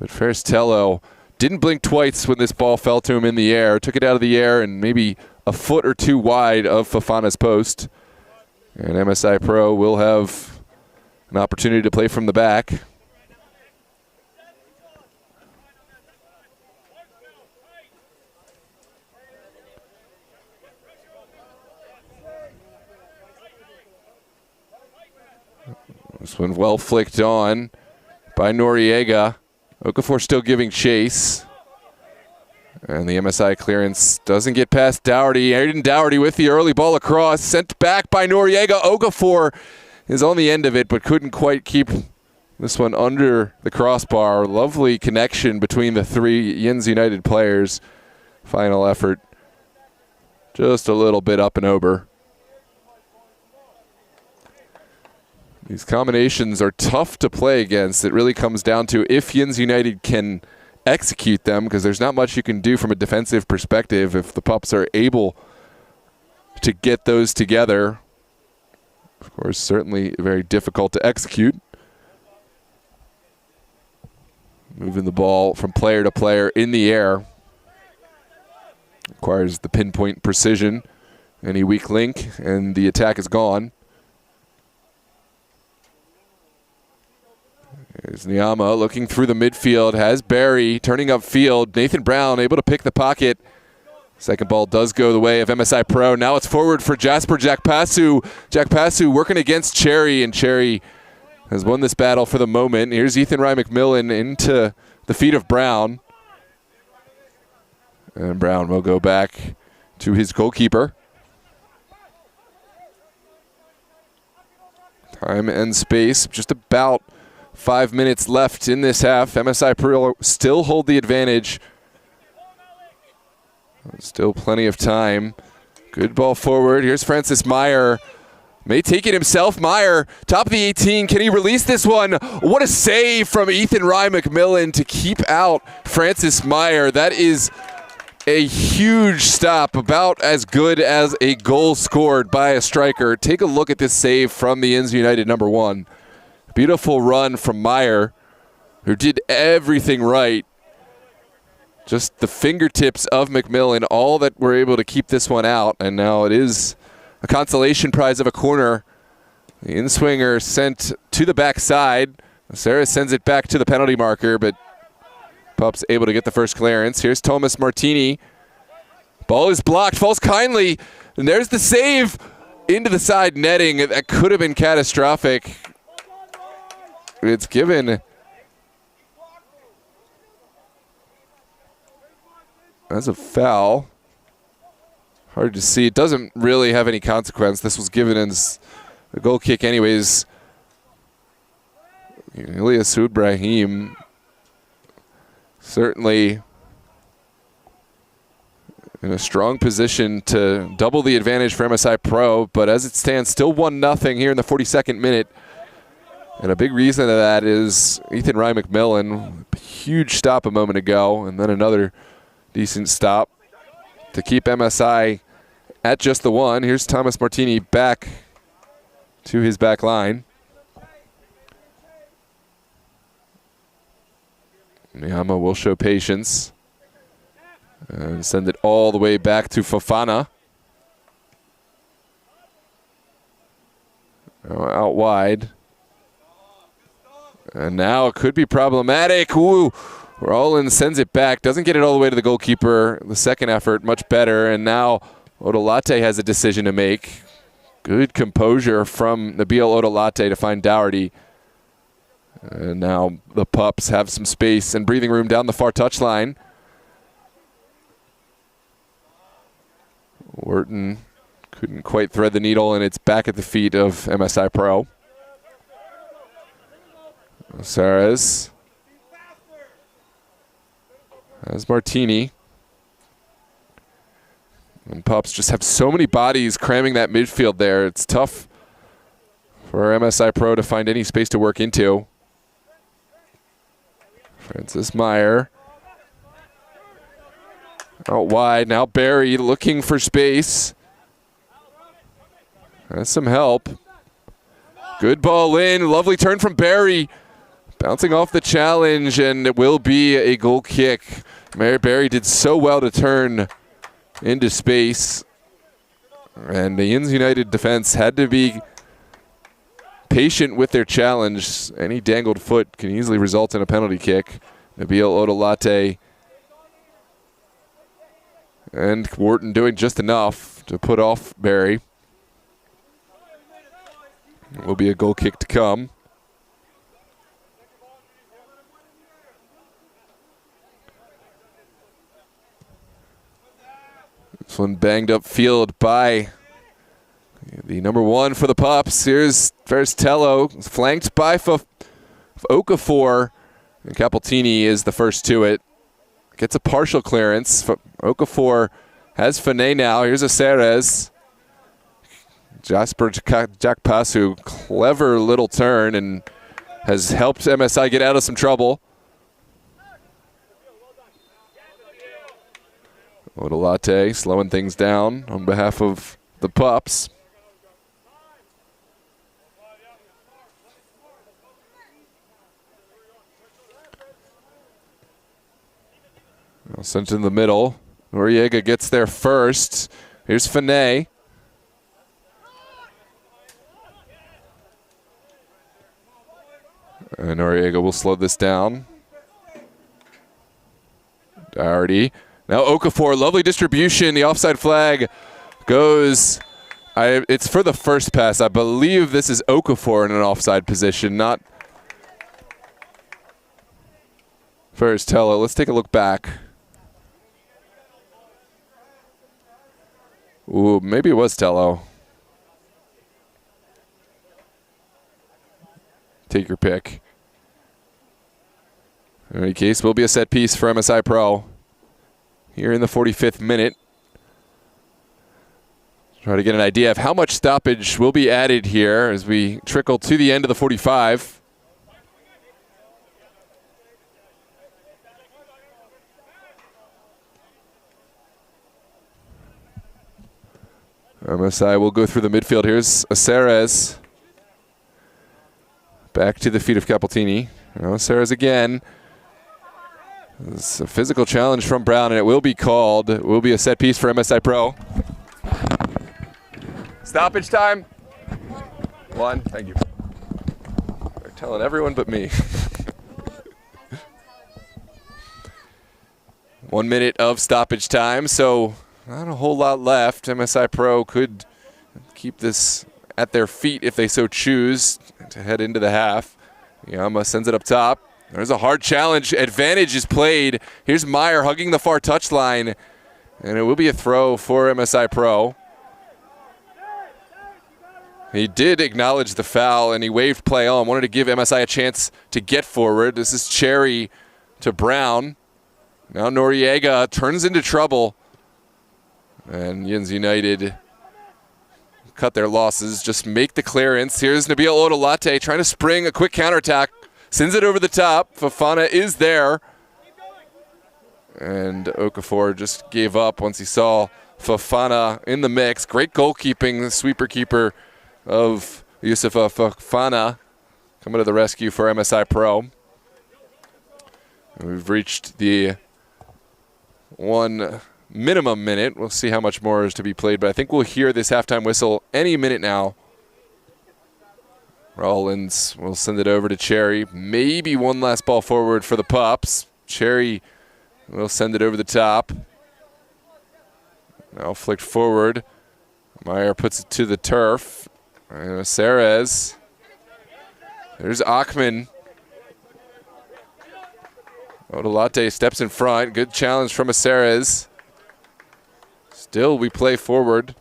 but Ferristello didn't blink twice when this ball fell to him in the air. Took it out of the air and maybe a foot or two wide of Fofana's post. And MSI Pro will have an opportunity to play from the back. This one well flicked on by Noriega. Okafor still giving chase. And the MSI clearance doesn't get past Dougherty. Eden Dougherty with the early ball across. Sent back by Noriega. Okafor is on the end of it, but couldn't quite keep this one under the crossbar. Lovely connection between the three Yinz United players. Final effort just a little bit up and over. These combinations are tough to play against. It really comes down to if Yinz United can execute them, because there's not much you can do from a defensive perspective if the Pups are able to get those together. Of course, certainly very difficult to execute. Moving the ball from player to player in the air requires the pinpoint precision. Any weak link and the attack is gone. Here's Nyama looking through the midfield, has Barry turning upfield. Nathan Brown able to pick the pocket. Second ball does go the way of MSI Pro. Now it's forward for Jasper Jackpasu. Jackpasu working against Cherry, and Cherry has won this battle for the moment. Here's Ethan Rye McMillan into the feet of Brown. And Brown will go back to his goalkeeper. Time and space, just about 5 minutes left in this half. MSI Pro still hold the advantage. Still plenty of time. Good ball forward. Here's Francis Meyer. May take it himself. Meyer, top of the 18. Can he release this one? What a save from Ethan Rye McMillan to keep out Francis Meyer. That is a huge stop, about as good as a goal scored by a striker. Take a look at this save from the Yinz United number one. Beautiful run from Meyer, who did everything right. Just the fingertips of McMillan, all that were able to keep this one out. And now it is a consolation prize of a corner. The in-swinger sent to the backside. Sarah sends it back to the penalty marker, but Pups able to get the first clearance. Here's Thomas Martini. Ball is blocked, falls kindly, and there's the save into the side netting. That could have been catastrophic. It's given as a foul. Hard to see. It doesn't really have any consequence. This was given as a goal kick anyways. Ilyas Ibrahim certainly in a strong position to double the advantage for MSI Pro, but as it stands, still 1-0 here in the 42nd minute. And a big reason of that is Ethan Rye McMillan, huge stop a moment ago, and then another decent stop to keep MSI at just the one. Here's Thomas Martini back to his back line. Miyama will show patience and send it all the way back to Fofana. Out wide. And now it could be problematic. Ooh, Rollins sends it back. Doesn't get it all the way to the goalkeeper. The second effort, much better. And now Odolate has a decision to make. Good composure from Nabil Odolate to find Dougherty. And now the Pups have some space and breathing room down the far touchline. Wharton couldn't quite thread the needle, and it's back at the feet of MSI Pro. Saras has Martini. And Pups just have so many bodies cramming that midfield there. It's tough for MSI Pro to find any space to work into. Francis Meyer. Out wide, now Barry looking for space. Has some help. Good ball in, lovely turn from Barry. Bouncing off the challenge, and it will be a goal kick. Mary Barry did so well to turn into space. And the Yinz United defense had to be patient with their challenge. Any dangled foot can easily result in a penalty kick. Nabil Odolate and Wharton doing just enough to put off Barry. It will be a goal kick to come. This one banged up field by the number 1 for the Pups. Here's Verstello, flanked by Okafor. And Capeltini is the first to it. Gets a partial clearance. Okafor has Fane now. Here's a Ceres. Jasper Jakpasu, clever little turn, and has helped MSI get out of some trouble. Odolate slowing things down on behalf of the Pups. Sent in the middle. Noriega gets there first. Here's Fane. And Noriega will slow this down. Doherty. Now Okafor, lovely distribution. The offside flag goes. It's for the first pass. I believe this is Okafor in an offside position, not Verstello. Let's take a look back. Ooh, maybe it was Tello. Take your pick. In any case, will be a set piece for MSI Pro here in the 45th minute. Try to get an idea of how much stoppage will be added here as we trickle to the end of the 45. MSI will go through the midfield. Here's Aceres. Back to the feet of Capeltini. Aceres again. It's a physical challenge from Brown, and it will be called. It will be a set piece for MSI Pro. Stoppage time. 1. Thank you. They're telling everyone but me. 1 minute of stoppage time, so not a whole lot left. MSI Pro could keep this at their feet if they so choose to head into the half. Yama sends it up top. There's a hard challenge. Advantage is played. Here's Meyer hugging the far touchline, and it will be a throw for MSI Pro. He did acknowledge the foul, and he waved play on. Wanted to give MSI a chance to get forward. This is Cherry to Brown. Now Noriega turns into trouble. And Yinz United cut their losses, just make the clearance. Here's Nabil Odolate trying to spring a quick counterattack. Sends it over the top. Fofana is there. And Okafor just gave up once he saw Fofana in the mix. Great goalkeeping, the sweeper keeper of Yusufa Fofana coming to the rescue for MSI Pro. And we've reached the 1 minimum minute. We'll see how much more is to be played, but I think we'll hear this halftime whistle any minute now. Rollins will send it over to Cherry. Maybe one last ball forward for the Pups. Cherry will send it over the top. Now flicked forward. Meyer puts it to the turf. Ceres. There's Achman. Odolate steps in front. Good challenge from Aceres. Still, we play forward.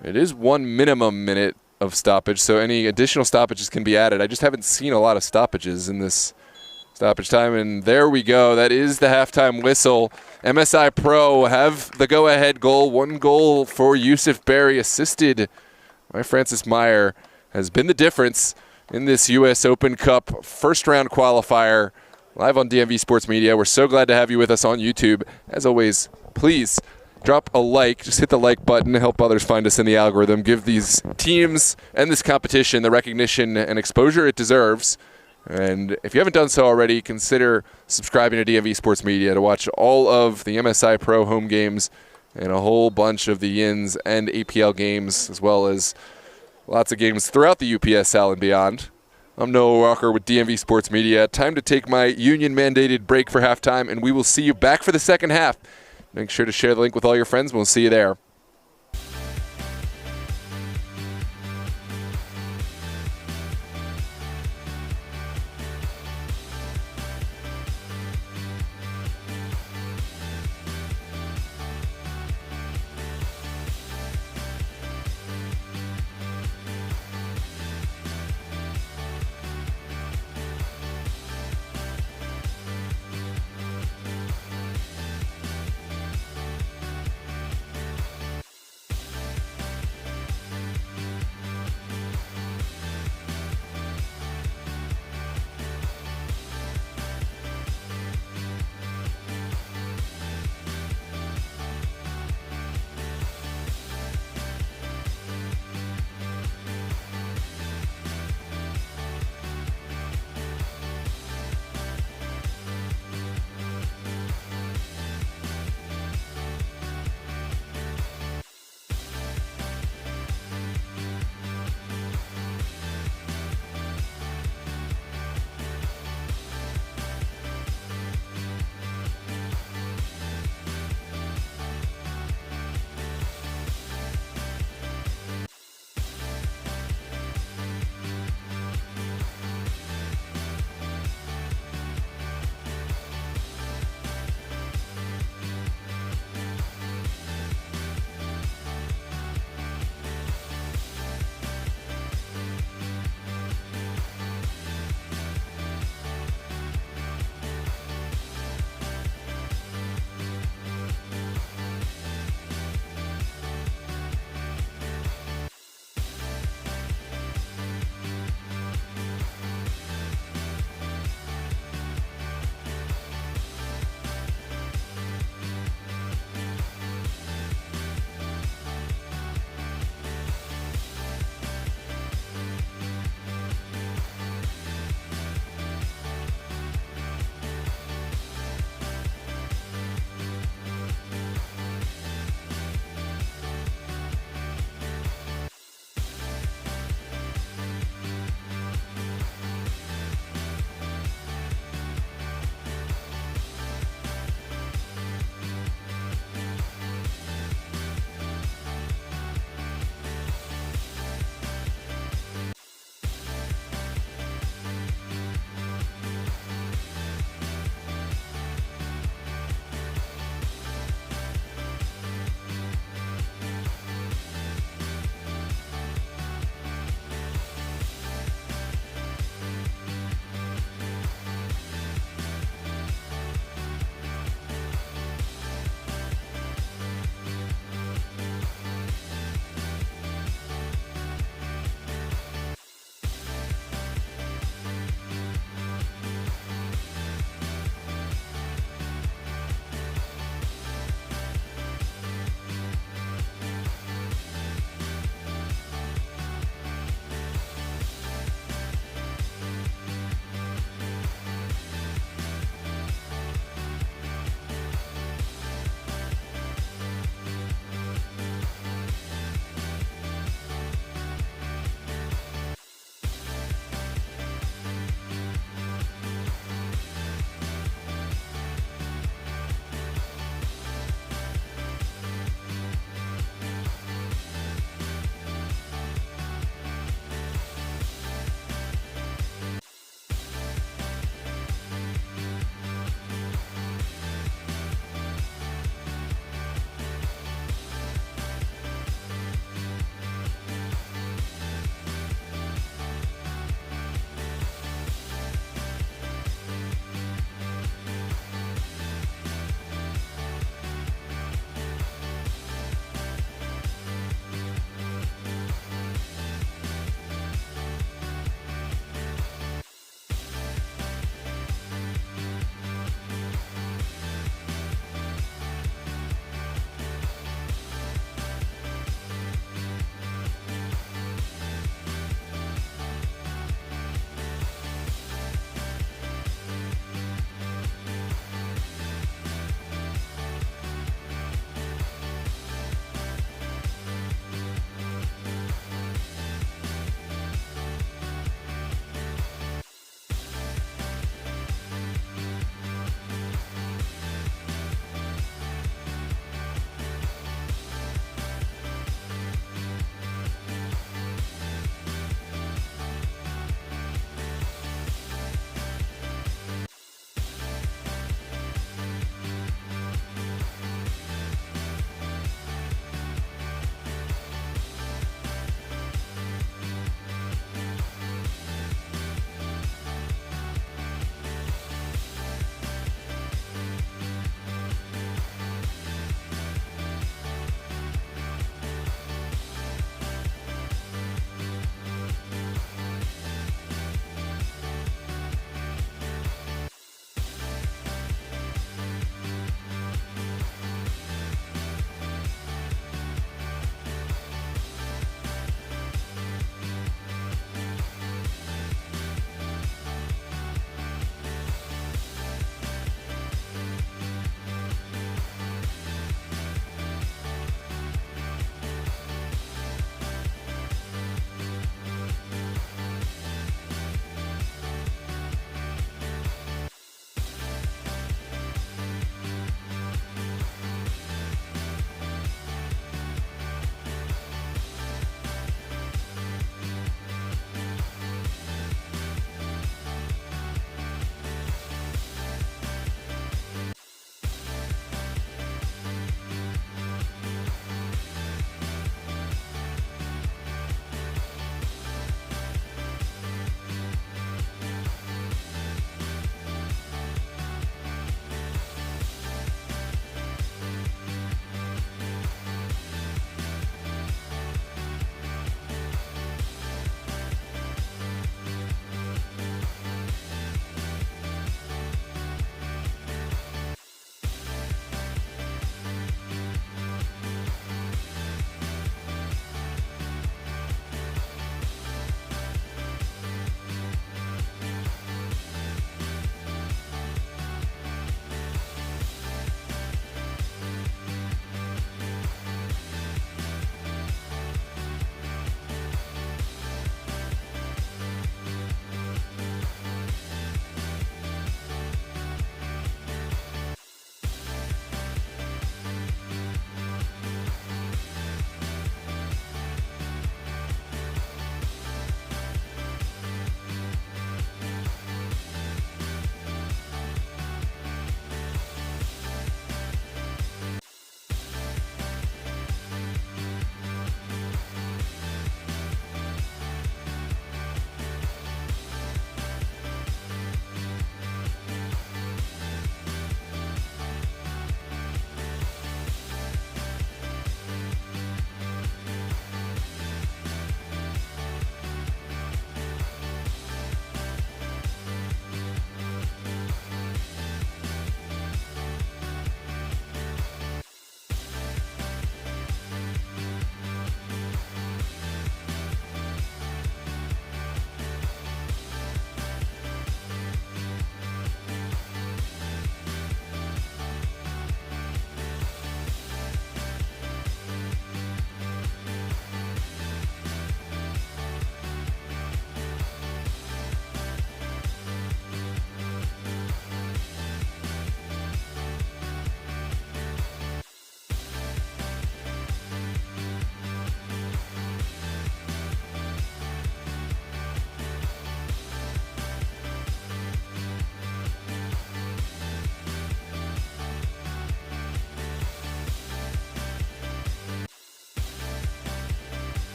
It is 1 minimum minute of stoppage, so any additional stoppages can be added. I just haven't seen a lot of stoppages in this stoppage time, and there we go. That is the halftime whistle. MSI Pro have the go-ahead goal. 1 goal for Yusuf Berry, assisted by Francis Meyer, has been the difference in this U.S. Open Cup first-round qualifier. Live on DMV Sports Media. We're so glad to have you with us on YouTube. As always, please drop a like. Just hit the like button to help others find us in the algorithm. Give these teams and this competition the recognition and exposure it deserves. And if you haven't done so already, consider subscribing to DMV Sports Media to watch all of the MSI Pro home games and a whole bunch of the Yinz and APL games, as well as lots of games throughout the UPSL and beyond. I'm Noah Walker with DMV Sports Media. Time to take my union-mandated break for halftime, and we will see you back for the second half. Make sure to share the link with all your friends, and we'll see you there.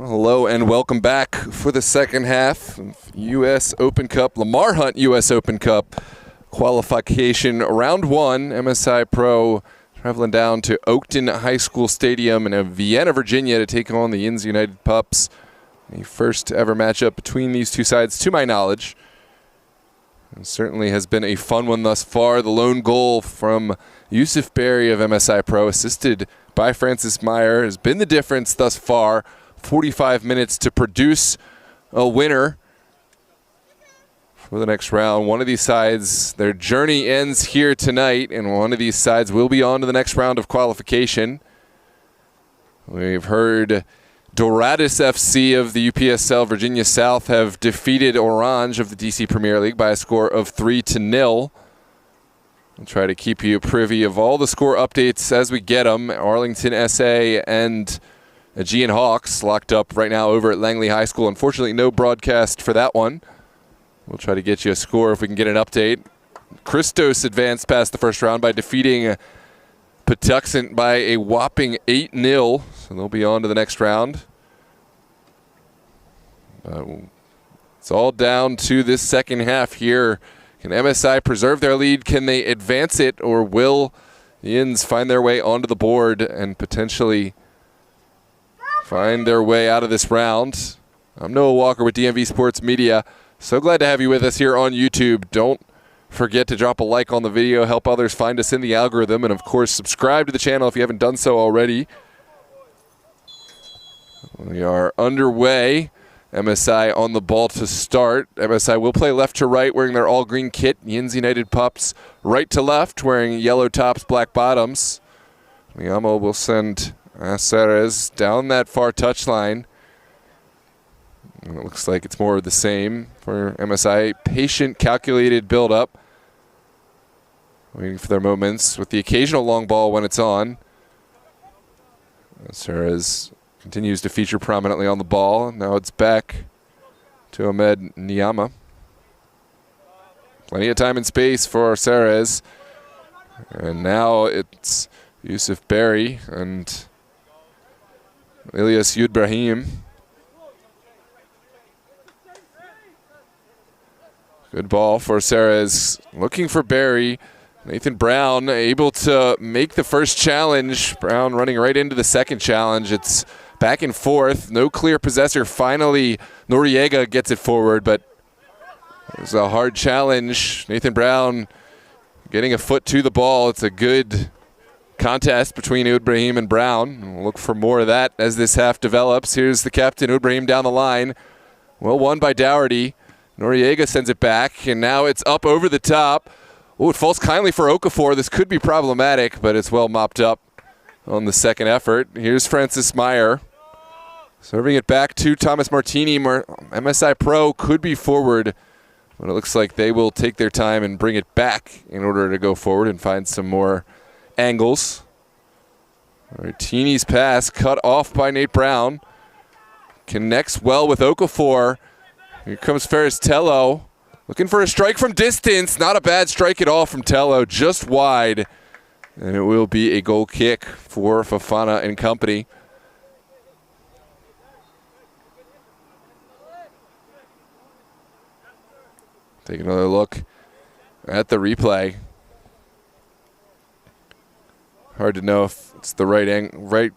Hello and welcome back for the second half of U.S. Open Cup, Lamar Hunt U.S. Open Cup qualification round 1. MSI Pro traveling down to Oakton High School Stadium in Vienna, Virginia to take on the Yinz United Pups. The first ever matchup between these two sides, to my knowledge. It certainly has been a fun one thus far. The lone goal from Yusuf Berry of MSI Pro, assisted by Francis Meyer, has been the difference thus far. 45 minutes to produce a winner for the next round. One of these sides, their journey ends here tonight, and one of these sides will be on to the next round of qualification. We've heard Dorados FC of the UPSL Virginia South have defeated Orange of the DC Premier League by a score of 3-0. We'll try to keep you privy of all the score updates as we get them. Arlington SA and Aegean Hawks locked up right now over at Langley High School. Unfortunately, no broadcast for that one. We'll try to get you a score if we can get an update. Christos advanced past the first round by defeating Patuxent by a whopping 8-0. So they'll be on to the next round. It's all down to this second half here. Can MSI preserve their lead? Can they advance it? Or will Yinz find their way onto the board and potentially find their way out of this round? I'm Noah Walker with DMV Sports Media. So glad to have you with us here on YouTube. Don't forget to drop a like on the video, help others find us in the algorithm, and of course subscribe to the channel if you haven't done so already. We are underway. MSI on the ball to start. MSI will play left to right wearing their all-green kit. Yinz United Pups right to left wearing yellow tops, black bottoms. Liamo will send Aceres down that far touchline. And it looks like it's more of the same for MSI. Patient, calculated build-up. Waiting for their moments with the occasional long ball when it's on. Aceres continues to feature prominently on the ball. Now it's back to Ahmed Niyama. Plenty of time and space for Aceres. And now it's Yusuf Berry and Ilyas Yudbrahim. Good ball for Aceres. Looking for Berry. Nathan Brown able to make the first challenge. Brown running right into the second challenge. It's back and forth. No clear possessor. Finally, Noriega gets it forward, but it was a hard challenge. Nathan Brown getting a foot to the ball. It's a good contest between Udbrahim and Brown. We'll look for more of that as this half develops. Here's the captain, Udbrahim, down the line. Well won by Dougherty. Noriega sends it back, and now it's up over the top. Oh, it falls kindly for Okafor. This could be problematic, but it's well mopped up on the second effort. Here's Francis Meyer. Serving it back to Thomas Martini. MSI Pro could be forward, but it looks like they will take their time and bring it back in order to go forward and find some more angles. Martini's pass cut off by Nate Brown. Connects well with Okafor. Here comes Ferris Tello. Looking for a strike from distance. Not a bad strike at all from Tello. Just wide. And it will be a goal kick for Fofana and company. Take another look at the replay. Hard to know if it's the right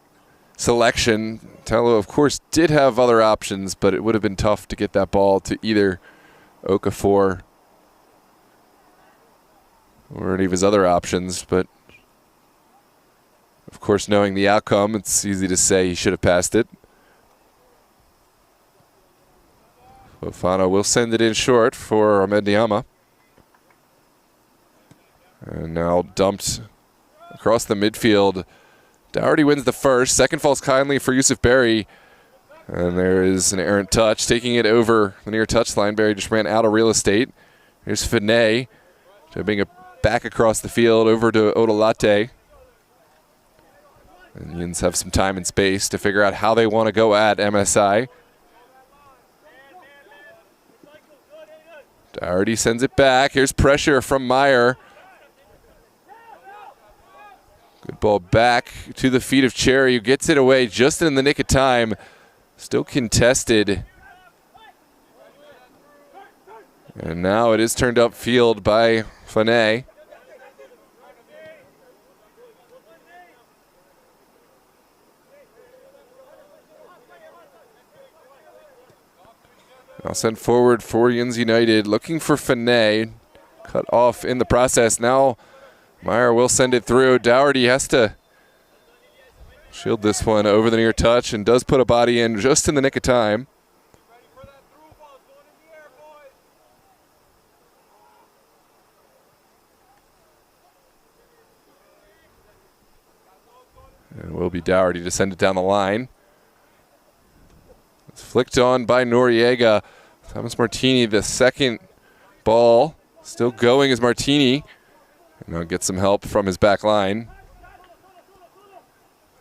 selection. Tello, of course, did have other options, but it would have been tough to get that ball to either Okafor or any of his other options. But, of course, knowing the outcome, it's easy to say he should have passed it. Fofana will send it in short for Ahmed Niyama. And now dumped across the midfield. Dougherty wins the first. Second falls kindly for Yusuf Berry. And there is an errant touch. Taking it over the near touchline. Berry just ran out of real estate. Here's Finet. Bring it back across the field over to Odolate. And Yinz have some time and space to figure out how they want to go at MSI. Dougherty sends it back. Here's pressure from Meyer. Good ball back to the feet of Cherry, who gets it away just in the nick of time. Still contested. And now it is turned upfield by Fanay. Now sent forward for Yinz United, looking for Fanay. Cut off in the process. Now Meyer will send it through. Dougherty has to shield this one over the near touch and does put a body in just in the nick of time. And it will be Dougherty to send it down the line. It's flicked on by Noriega. Thomas Martini, the second ball. Still going is Martini. And now get some help from his back line.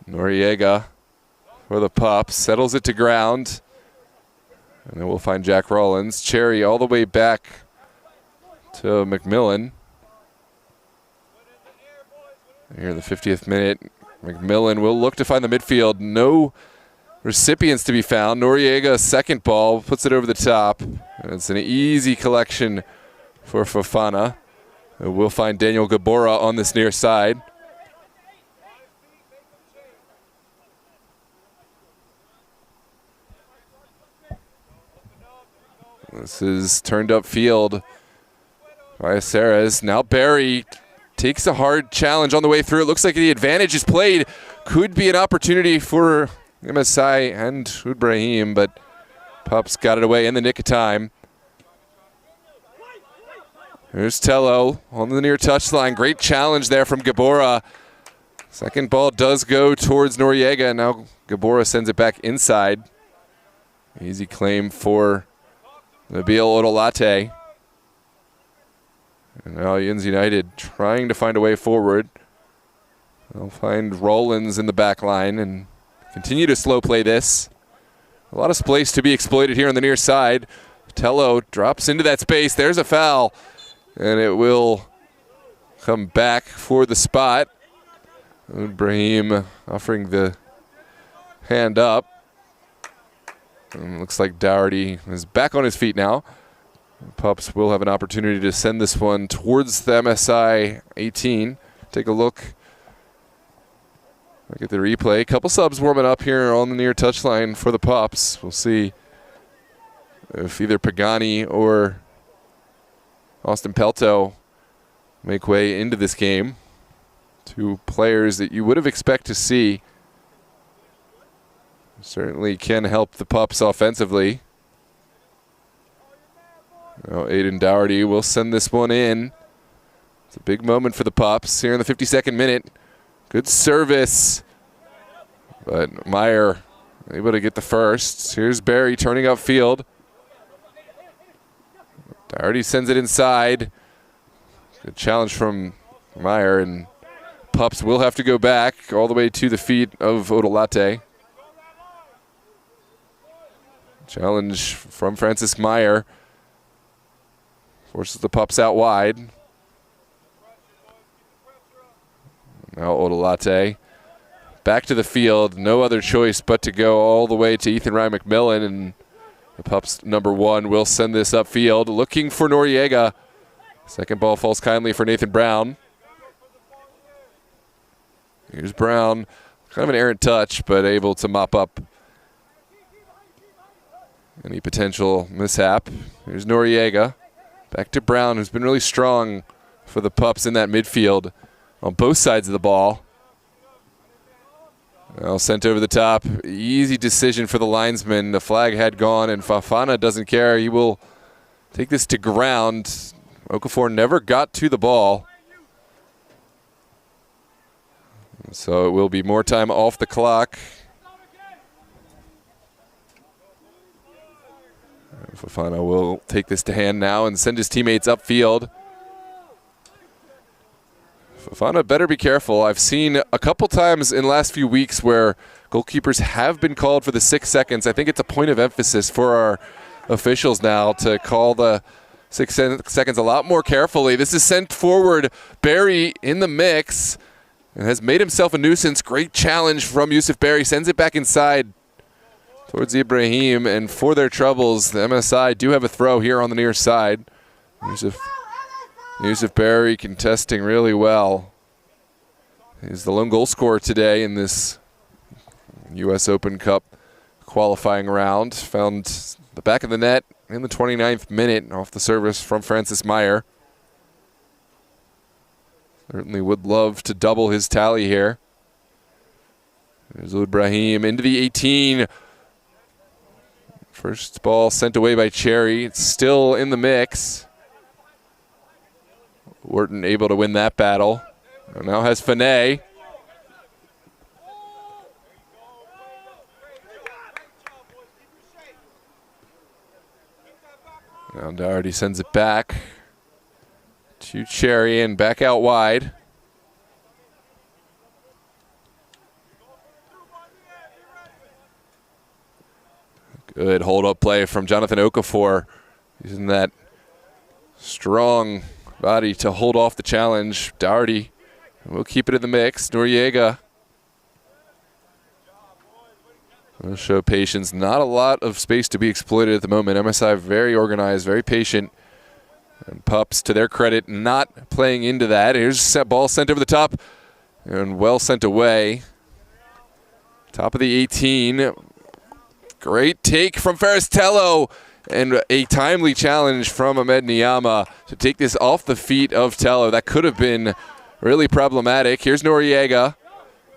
Noriega for the Pups. Settles it to ground. And then we'll find Jack Rollins. Cherry all the way back to McMillan. Here in the 50th minute. McMillan will look to find the midfield. No recipients to be found. Noriega, second ball, puts it over the top. And it's an easy collection for Fofana. We'll find Daniel Gabora on this near side. This is turned upfield by Aceres. Now Barry takes a hard challenge on the way through. It looks like the advantage is played. Could be an opportunity for MSI and Ibrahim, but Pups got it away in the nick of time. Here's Tello on the near touchline. Great challenge there from Gabora. Second ball does go towards Noriega. Now Gabora sends it back inside. Easy claim for Nabil Odolate. And now Yinz United trying to find a way forward. They'll find Rollins in the back line and continue to slow play this. A lot of space to be exploited here on the near side. Tello drops into that space. There's a foul. And it will come back for the spot. Ibrahim offering the hand up. And looks like Dougherty is back on his feet now. Pups will have an opportunity to send this one towards the MSI 18. Take a look at the replay. A couple subs warming up here on the near touchline for the Pups. We'll see if either Pagani or Austin Pelto make way into this game. Two players that you would have expected to see. Certainly can help the Pups offensively. Now Aiden Dougherty will send this one in. It's a big moment for the Pups here in the 52nd minute. Good service. But Meyer able to get the first. Here's Barry turning upfield. Dougherty sends it inside. Good challenge from Meyer, and Pups will have to go back all the way to the feet of Odolate. Challenge from Francis Meyer. Forces the Pups out wide. Now Odolate back to the field. No other choice but to go all the way to Ethan Ryan McMillan. And the Pups number one will send this upfield. Looking for Noriega. Second ball falls kindly for Nathan Brown. Here's Brown. Kind of an errant touch, but able to mop up any potential mishap. Here's Noriega. Back to Brown, who's been really strong for the Pups in that midfield on both sides of the ball. Now sent over the top. Easy decision for the linesman. The flag had gone, and Fofana doesn't care. He will take this to ground. Okafor never got to the ball. So it will be more time off the clock. Fofana will take this to hand now and send his teammates upfield. Fofana better be careful. I've seen a couple times in the last few weeks where goalkeepers have been called for the 6 seconds. I think it's a point of emphasis for our officials now to call the 6 seconds a lot more carefully. This is sent forward. Barry in the mix and has made himself a nuisance. Great challenge from Yusuf Barry. Sends it back inside. towards Ibrahim, and for their troubles, the MSI do have a throw here on the near side. Yusuf Berry contesting really well. He's the lone goal scorer today in this US Open Cup qualifying round. Found the back of the net in the 29th minute off the service from Francis Meyer. Certainly would love to double his tally here. There's Ibrahim into the 18. First ball sent away by Cherry. It's still in the mix. Wharton able to win that battle. And now has Finet. Now Doherty sends it back to Cherry and back out wide. Good hold-up play from Jonathan Okafor, using that strong body to hold off the challenge. Doherty will keep it in the mix. Noriega will show patience. Not a lot of space to be exploited at the moment. MSI very organized, very patient. And Pups, to their credit, not playing into that. Here's a ball sent over the top and well sent away. Top of the 18. Great take from Faristello, and a timely challenge from Ahmed Niyama to take this off the feet of Tello. That could have been really problematic. Here's Noriega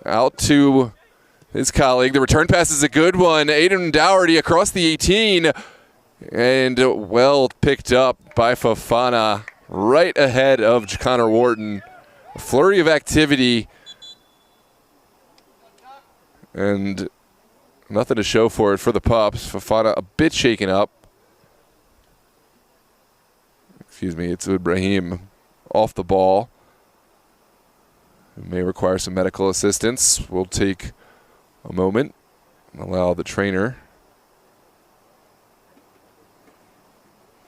out to his colleague. The return pass is a good one. Aiden Doherty across the 18, and well picked up by Fofana right ahead of Connor Wharton. A flurry of activity, and nothing to show for it for the Pups. Fofana a bit shaken up. Excuse me, it's Ibrahim off the ball. It may require some medical assistance. We'll take a moment and allow the trainer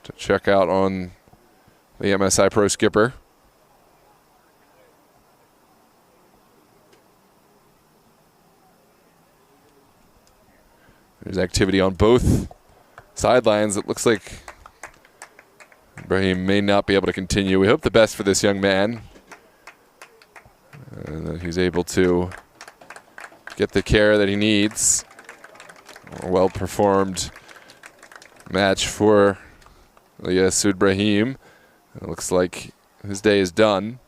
to check out on the MSI Pro skipper. There's activity on both sidelines. It looks like Ibrahim may not be able to continue. We hope the best for this young man, and that he's able to get the care that he needs. A well-performed match for Ilyas Ibrahim. It looks like his day is done.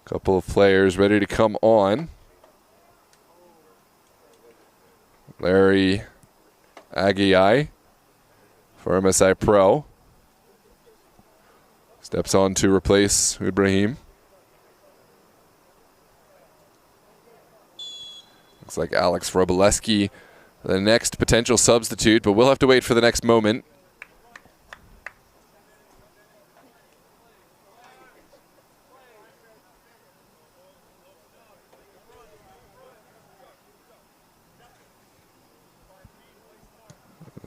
A couple of players ready to come on. Larry Aguiai for MSI Pro steps on to replace Ibrahim. Looks like Alex Roboleski, the next potential substitute, but we'll have to wait for the next moment.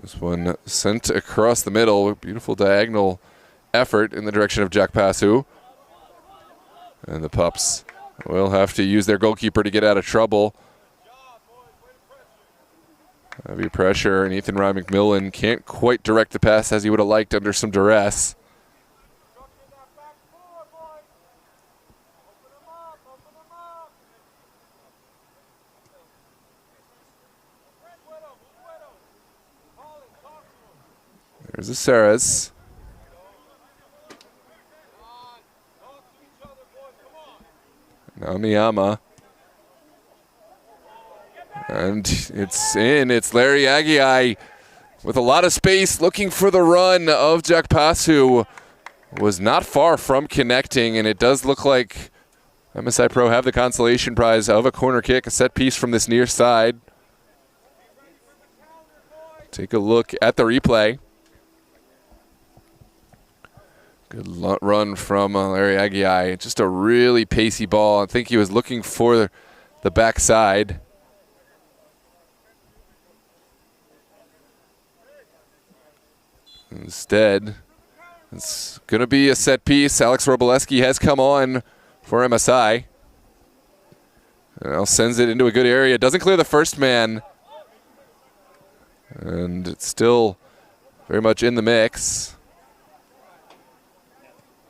This one sent across the middle. Beautiful diagonal effort in the direction of Jack Passu. And the Pups will have to use their goalkeeper to get out of trouble. Heavy pressure, and Ethan Ryan McMillan can't quite direct the pass as he would have liked under some duress. There's a Saras. Now Niyama. And it's in. It's Larry Aguiai with a lot of space looking for the run of Jack Passu. Was not far from connecting, and it does look like MSI Pro have the consolation prize of a corner kick, a set piece from this near side. Take a look at the replay. Good run from Larry Aguiai. Just a really pacey ball. I think he was looking for the backside. Instead, it's going to be a set piece. Alex Roboleski has come on for MSI. Now sends it into a good area. Doesn't clear the first man. And it's still very much in the mix.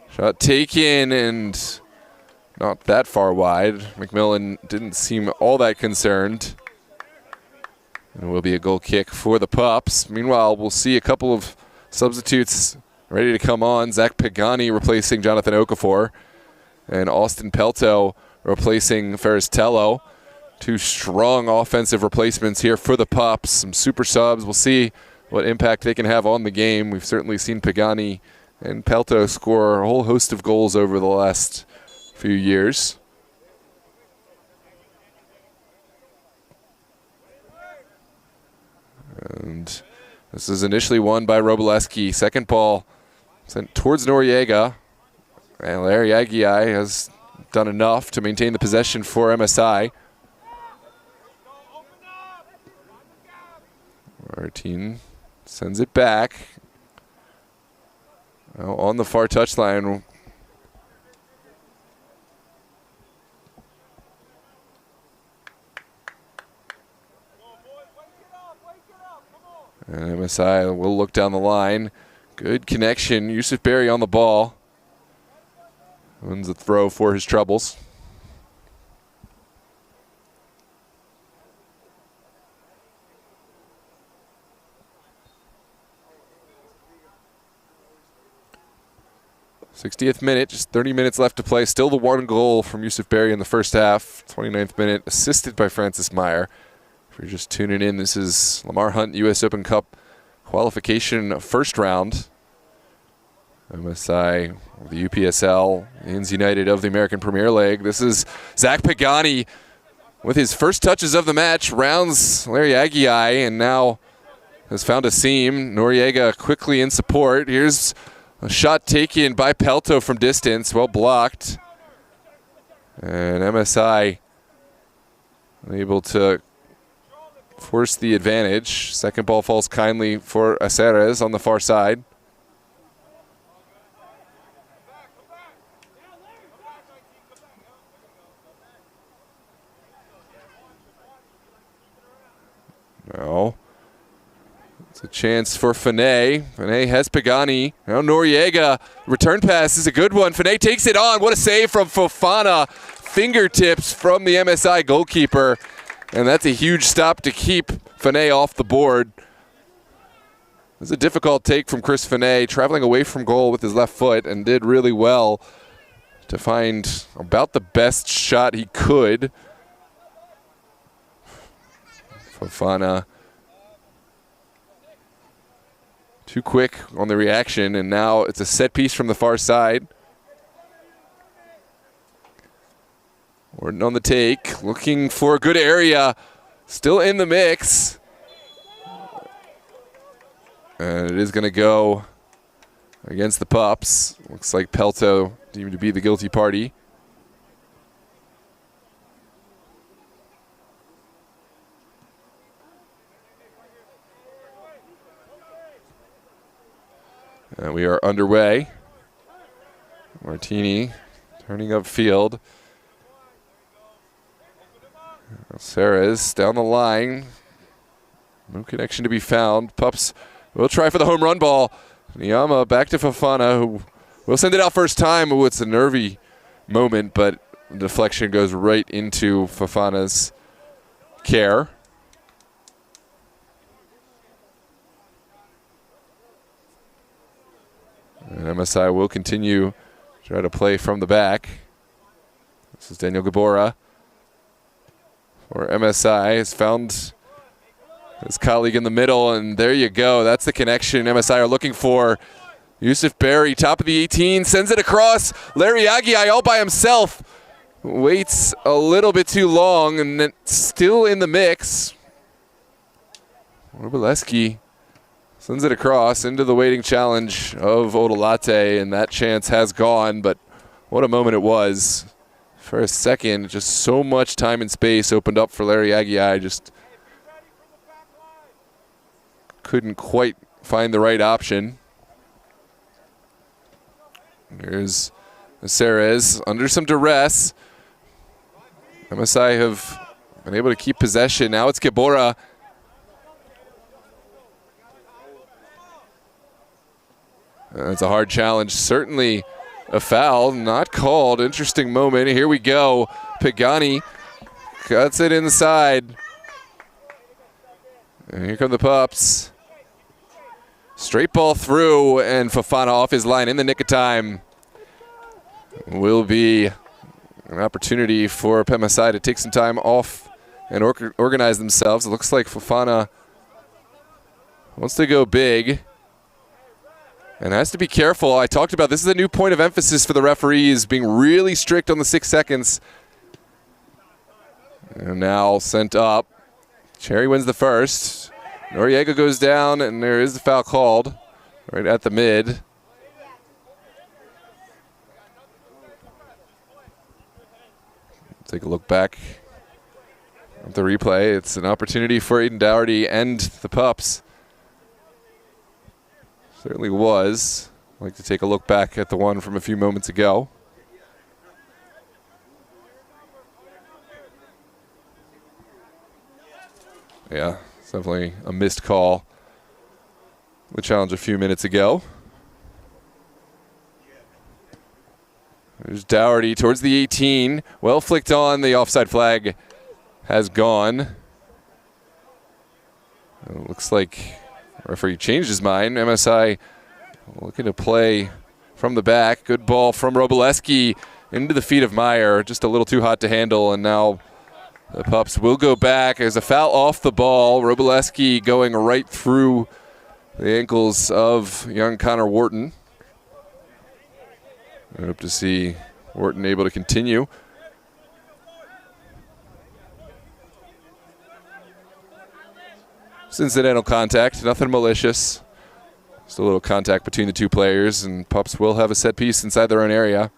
Shot taken and not that far wide. McMillan didn't seem all that concerned. And it will be a goal kick for the Pups. Meanwhile, we'll see a couple of substitutes ready to come on. Zach Pagani replacing Jonathan Okafor. And Austin Pelto replacing Ferris Tello. Two strong offensive replacements here for the Pups. Some super subs. We'll see what impact they can have on the game. We've certainly seen Pagani and Pelto score a whole host of goals over the last few years. And this is initially won by Roboleski. Second ball sent towards Noriega. And Larry Aguiai has done enough to maintain the possession for MSI. Martin sends it back. Now on the far touchline. And MSI will look down the line. Good connection. Yusuf Berry on the ball. Wins the throw for his troubles. '60th minute, just 30 minutes left to play. Still the one goal from Yusuf Berry in the first half. 29th minute, assisted by Francis Meyer. If you're just tuning in, this is Lamar Hunt US Open Cup qualification first round. MSI, the UPSL, Yinz United of the American Premier League. This is Zach Pagani with his first touches of the match. Rounds Larry Aguiai and now has found a seam. Noriega quickly in support. Here's a shot taken by Pelto from distance, well blocked. And MSI able to force the advantage. Second ball falls kindly for Aceres on the far side. Now it's a chance for Fane. Fane has Pagani. Now Noriega. Return pass is a good one. Fane takes it on. What a save from Fofana. Fingertips from the MSI goalkeeper. And that's a huge stop to keep Fane off the board. It was a difficult take from Chris Fane, traveling away from goal with his left foot, and did really well to find about the best shot he could. Fofana too quick on the reaction, and now it's a set piece from the far side. Orton on the take, looking for a good area. Still in the mix. And it is going to go against the Pups. Looks like Pelto deemed to be the guilty party. And we are underway. Martini turning upfield. Sarah's down the line. No connection to be found. Pups will try for the home run ball. Niyama back to Fofana, who will send it out first time. Ooh, it's a nervy moment, but the deflection goes right into Fofana's care. And MSI will continue to try to play from the back. This is Daniel Gabora. Or MSI has found his colleague in the middle, and there you go. That's the connection MSI are looking for. Yusuf Berry, top of the 18, sends it across. Larry Aguiai all by himself. Waits a little bit too long, and then still in the mix. Roboleski sends it across into the waiting challenge of Odolate, and that chance has gone, but what a moment it was. For a second, just so much time and space opened up for Larry Aguiai. Just couldn't quite find the right option. Here's Aceres under some duress. MSI have been able to keep possession. Now it's Gabora. It's a hard challenge. Certainly a foul, not called. Interesting moment. Here we go. Pagani cuts it inside. And here come the Pups. Straight ball through, and Fofana off his line in the nick of time. Will be an opportunity for MSI to take some time off and organize themselves. It looks like Fofana wants to go big and has to be careful. I talked about this is a new point of emphasis for the referees, being really strict on the 6 seconds. And now sent up. Cherry wins the first. Noriega goes down, and there is the foul called right at the mid. Take a look back at the replay. It's an opportunity for Aiden Dougherty and the Pups. Certainly was. I'd like to take a look back at the one from a few moments ago. Yeah, it's definitely a missed call. The challenge a few minutes ago. There's Dougherty towards the 18. Well flicked on. The offside flag has gone. It looks like the referee changed his mind. MSI looking to play from the back. Good ball from Roboleski into the feet of Meyer. Just a little too hot to handle, and now the Pups will go back. There's a foul off the ball. Roboleski going right through the ankles of young Connor Wharton. I hope to see Wharton able to continue. It's incidental contact, nothing malicious. Just a little contact between the two players, and Pups will have a set piece inside their own area.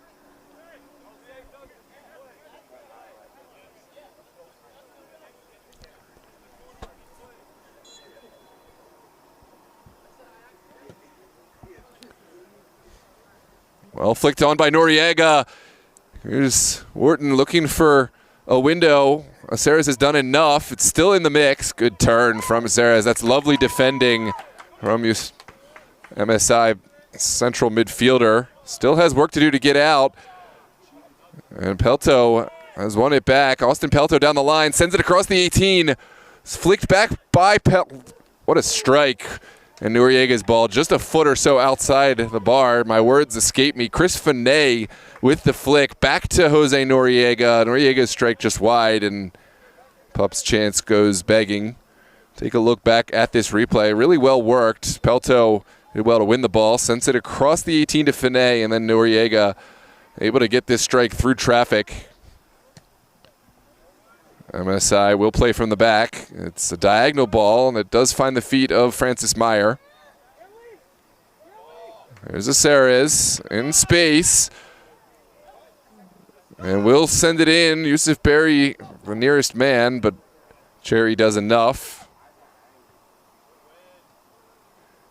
Well flicked on by Noriega. Here's Wharton looking for a window. Aceres has done enough. It's still in the mix. Good turn from Aceres. That's lovely defending from MSI central midfielder. Still has work to do to get out. And Pelto has won it back. Austin Pelto down the line, sends it across the 18. It's flicked back by What a strike. And Noriega's ball just a foot or so outside the bar. My words escape me. Chris Finet with the flick back to Jose Noriega. Noriega's strike just wide, and Pup's chance goes begging. Take a look back at this replay. Really well worked. Pelto did well to win the ball. Sends it across the 18 to Finet, and then Noriega able to get this strike through traffic. MSI will play from the back. It's a diagonal ball, and it does find the feet of Francis Meyer. There's Aceres in space. And will send it in. Yusuf Berry, the nearest man, but Cherry does enough.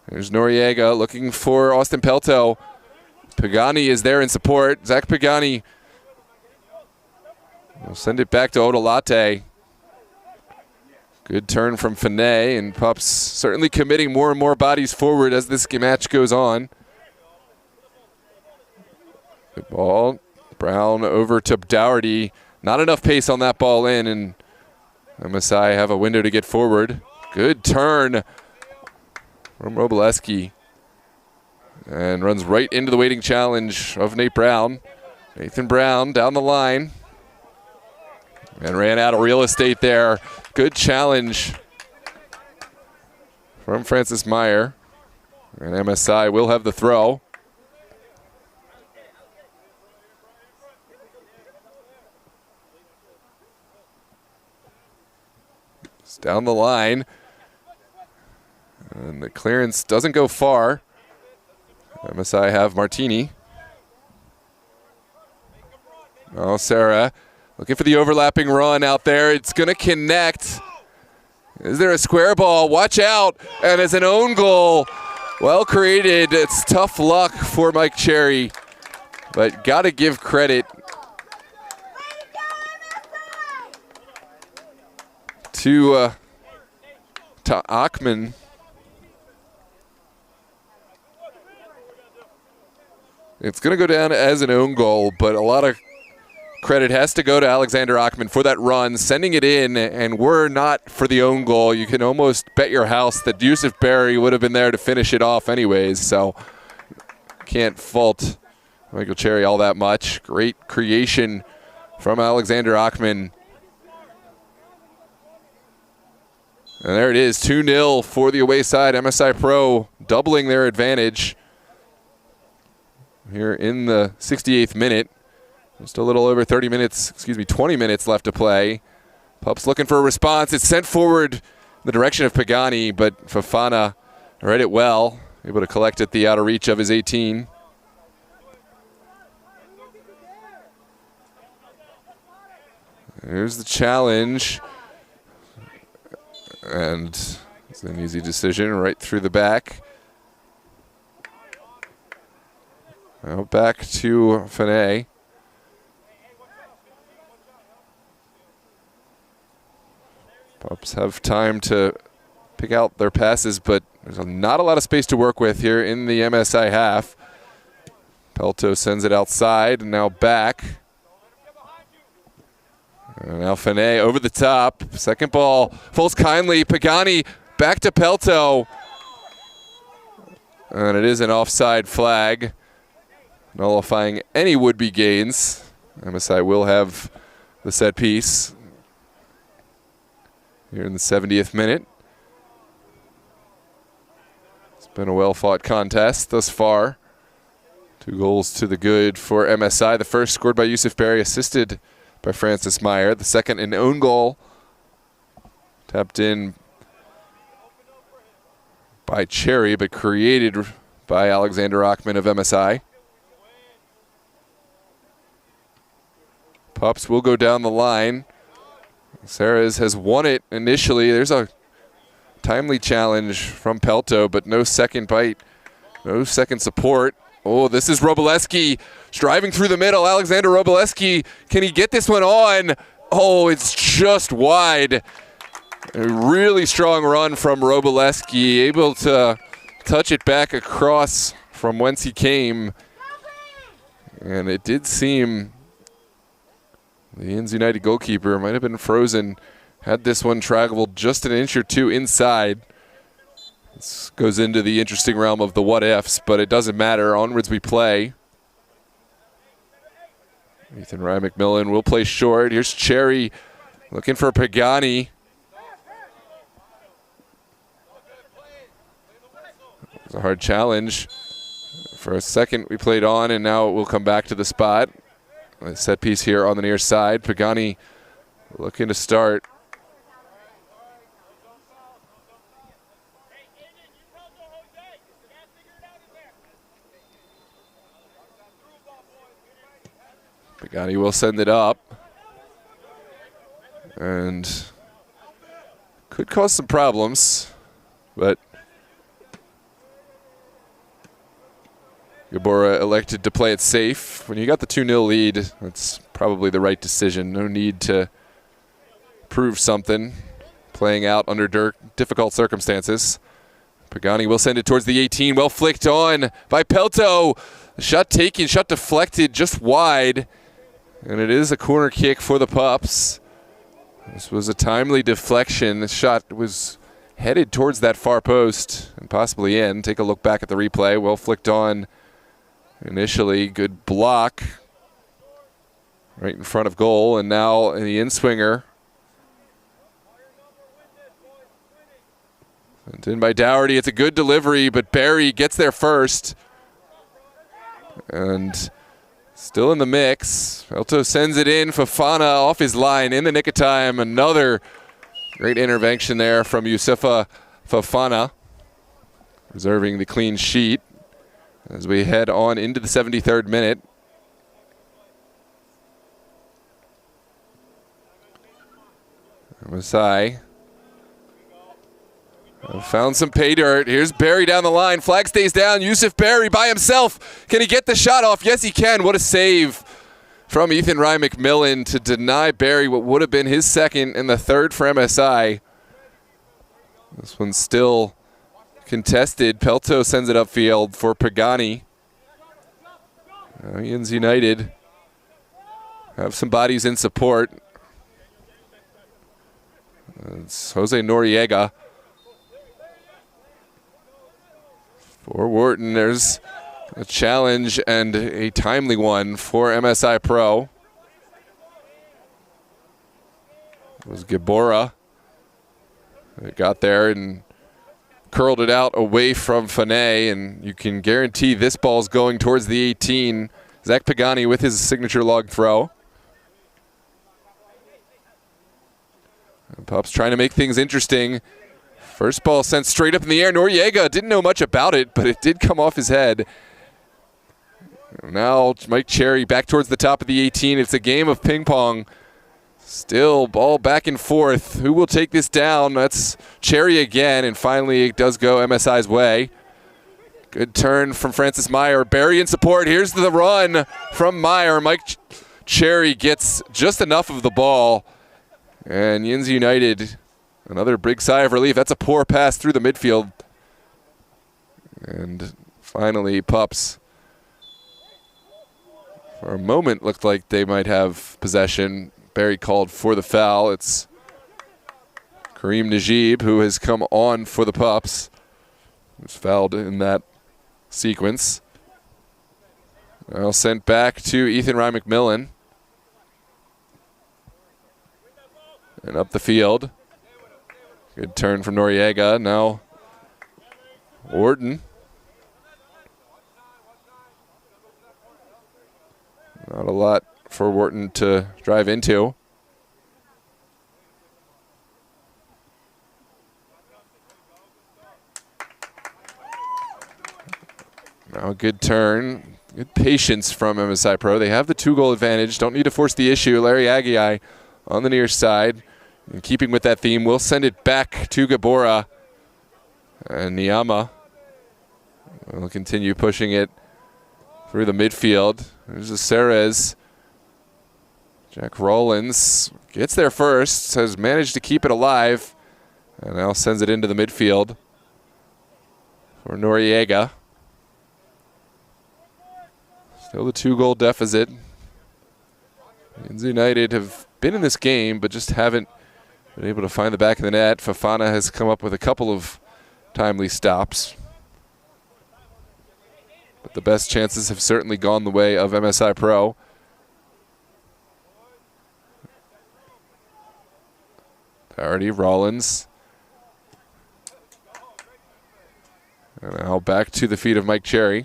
There's Noriega looking for Austin Pelto. Pagani is there in support. Zach Pagani will send it back to Odolate. Good turn from Finet, and Pups certainly committing more and more bodies forward as this match goes on. Good ball. Brown over to Dougherty. Not enough pace on that ball in, and MSI have a window to get forward. Good turn from Roboleski. And runs right into the waiting challenge of Nate Brown. Nathan Brown down the line. And ran out of real estate there. Good challenge from Francis Meyer. And MSI will have the throw. It's down the line. And the clearance doesn't go far. MSI have Martini. Oh, Sarah. Looking for the overlapping run out there. It's going to connect. Is there a square ball? Watch out. And it's an own goal. Well created. It's tough luck for Mike Cherry. But got to give credit to Achman. It's going to go down as an own goal, but a lot of credit has to go to Alexander Achman for that run, sending it in, and were not for the own goal, you can almost bet your house that Yusuf Berry would have been there to finish it off anyways, so can't fault Michael Cherry all that much. Great creation from Alexander Achman. And there it is, 2-0 for the away side. MSI Pro doubling their advantage here in the 68th minute. Just a little over 20 minutes left to play. Pups looking for a response. It's sent forward in the direction of Pagani, but Fofana read it well, able to collect at the outer reach of his 18. Here's the challenge. And it's an easy decision right through the back. Now back to Fanay. Pups have time to pick out their passes, but there's not a lot of space to work with here in the MSI half. Pelto sends it outside, and now back. And now Fanay over the top. Second ball falls kindly. Pagani back to Pelto. And it is an offside flag, nullifying any would-be gains. MSI will have the set piece here in the 70th minute. It's been a well-fought contest thus far. 2 goals to the good for MSI. The first scored by Yusuf Berry, assisted by Francis Meyer. The second, an own goal, tapped in by Cherry, but created by Alexander Achman of MSI. Pups will go down the line. Serres has won it initially. There's a timely challenge from Pelto, but no second bite, no second support. Oh, this is Roboleski driving through the middle. Alexander Roboleski, can he get this one on? Oh, it's just wide. A really strong run from Roboleski, able to touch it back across from whence he came. And it did seem the Yinz United goalkeeper might have been frozen had this one traveled just an inch or two inside. This goes into the interesting realm of the what-ifs, but it doesn't matter. Onwards we play. Ethan Ryan McMillan will play short. Here's Cherry looking for Pagani. It was a hard challenge. For a second we played on, and now it will come back to the spot. A set piece here on the near side. Pagani looking to start. Pagani will send it up. And could cause some problems, but Gabora elected to play it safe. When you got the 2-0 lead, that's probably the right decision. No need to prove something, playing out under difficult circumstances. Pagani will send it towards the 18. Well flicked on by Pelto. Shot taken, shot deflected just wide. And it is a corner kick for the Pups. This was a timely deflection. The shot was headed towards that far post and possibly in. Take a look back at the replay. Well flicked on initially. Good block right in front of goal. And now the in-swinger. Sent in by Dougherty. It's a good delivery, but Berry gets there first. And still in the mix. Pelto sends it in. Fofana off his line in the nick of time. Another great intervention there from Youssoufa Fofana, reserving the clean sheet as we head on into the 73rd minute. MSI found some pay dirt. Here's Berry down the line. Flag stays down. Yusuf Berry by himself. Can he get the shot off? Yes, he can. What a save from Ethan Ryan McMillan to deny Berry what would have been his second and the third for MSI. This one's still contested. Pelto sends it upfield for Pagani. Yinz United have some bodies in support. It's Jose Noriega. For Wharton, there's a challenge and a timely one for MSI Pro. It was Gabora. It got there and curled it out away from Fanay, and you can guarantee this ball's going towards the 18. Zach Pagani with his signature log throw. And Pups trying to make things interesting. First ball sent straight up in the air. Noriega didn't know much about it, but it did come off his head. Now Mike Cherry back towards the top of the 18. It's a game of ping pong. Still ball back and forth. Who will take this down? That's Cherry again, and finally it does go MSI's way. Good turn from Francis Meyer. Barry in support. Here's the run from Meyer. Mike Cherry gets just enough of the ball. And Yinz United, another big sigh of relief. That's a poor pass through the midfield. And finally, Pups, for a moment, looked like they might have possession. Barry called for the foul. It's Kareem Najib who has come on for the Pups. Who's fouled in that sequence. Now sent back to Ethan Ryan McMillan. And up the field. Good turn from Noriega. Now Wharton. Not a lot for Wharton to drive into. Now a good turn. Good patience from MSI Pro. They have the 2-goal advantage. Don't need to force the issue. Larry Aguiai on the near side. In keeping with that theme, we'll send it back to Gabora. And Niyama will continue pushing it through the midfield. There's a Ceres. Jack Rollins gets there first, has managed to keep it alive, and now sends it into the midfield for Noriega. Still the 2-goal deficit. Yinz United have been in this game, but just haven't been able to find the back of the net. Fafana has come up with a couple of timely stops. But the best chances have certainly gone the way of MSI Pro. Already Rollins. And now back to the feet of Mike Cherry.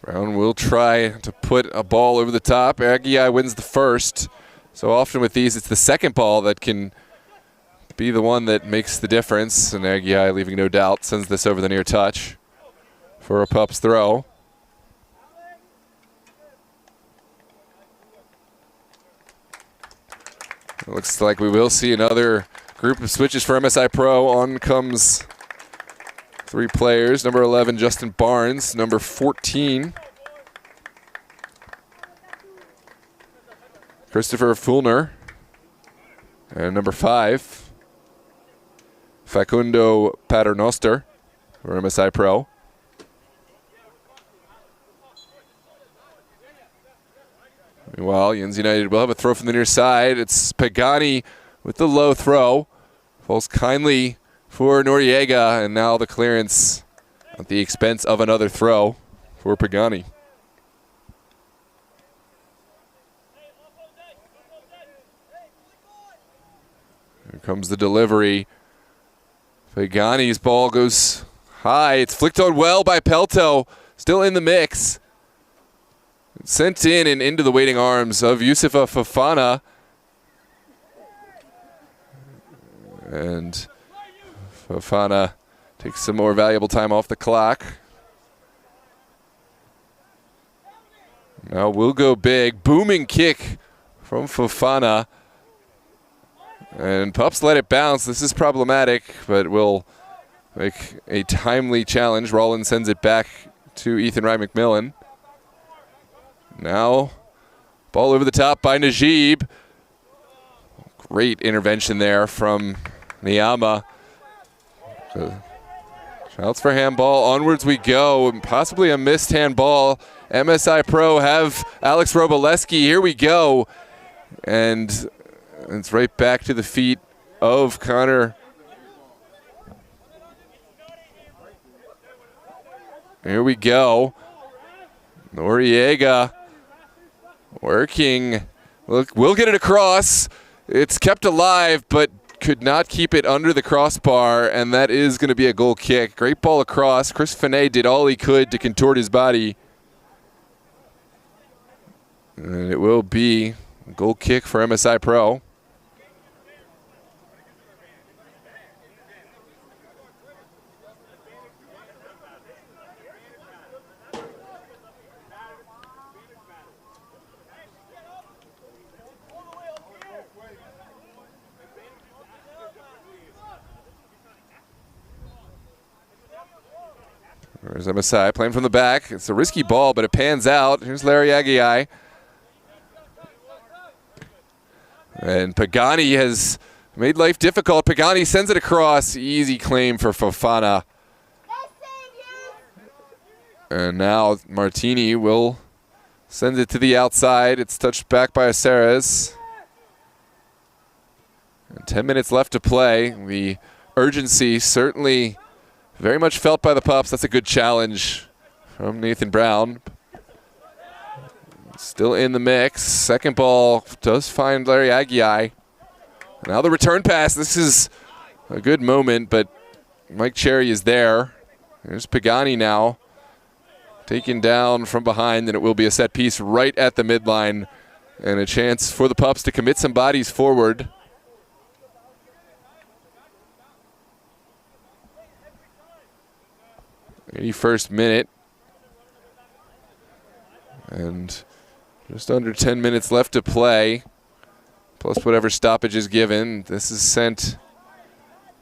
Brown will try to put a ball over the top. Aguiai wins the first. So often with these, it's the second ball that can be the one that makes the difference. And Aguiai, leaving no doubt, sends this over the near touch for a Pups throw. It looks like we will see another group of switches for MSI Pro. On comes 3 players. Number 11, Justin Barnes. Number 14, Christopher Fulner. And number 5, Facundo Paternoster for MSI Pro. Meanwhile, Yinz United will have a throw from the near side. It's Pagani with the low throw. Falls kindly for Noriega, and now the clearance at the expense of another throw for Pagani. Here comes the delivery. Pagani's ball goes high. It's flicked on well by Pelto. Still in the mix. Sent in and into the waiting arms of Yusufa Fafana. And Fafana takes some more valuable time off the clock. Now we'll go big. Booming kick from Fafana. And Pups let it bounce. This is problematic, but will make a timely challenge. Rollins sends it back to Ethan Ryan McMillan. Now, ball over the top by Najib. Great intervention there from Niyama. Shouts for handball. Onwards we go. Possibly a missed handball. MSI Pro have Alex Roboleski. Here we go. And it's right back to the feet of Connor. Here we go. Noriega working. Look, we'll get it across. It's kept alive, but could not keep it under the crossbar, and that is going to be a goal kick. Great ball across. Chris Finet did all he could to contort his body. And it will be a goal kick for MSI Pro. There's MSI playing from the back. It's a risky ball, but it pans out. Here's Larry Aguiai. And Pagani has made life difficult. Pagani sends it across. Easy claim for Fofana. And now Martini will send it to the outside. It's touched back by Aceres. And 10 minutes left to play. The urgency certainly very much felt by the Pups. That's a good challenge from Nathan Brown. Still in the mix. Second ball does find Larry Aguiai. Now the return pass. This is a good moment, but Mike Cherry is there. There's Pagani now. Taken down from behind, and it will be a set piece right at the midline. And a chance for the Pups to commit some bodies forward. 81st minute. And just under 10 minutes left to play, plus whatever stoppage is given. This is sent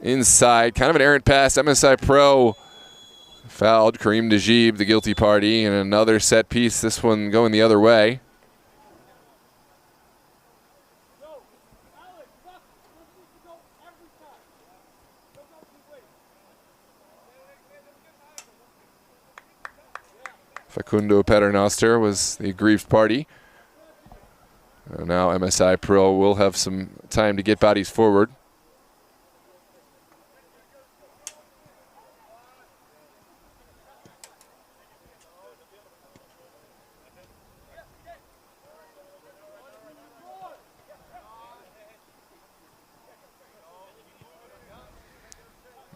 inside. Kind of an errant pass. MSI Pro fouled Kareem Najib, the guilty party, and another set piece. This one going the other way. Facundo Paternoster was the aggrieved party. Now MSI Pro will have some time to get bodies forward.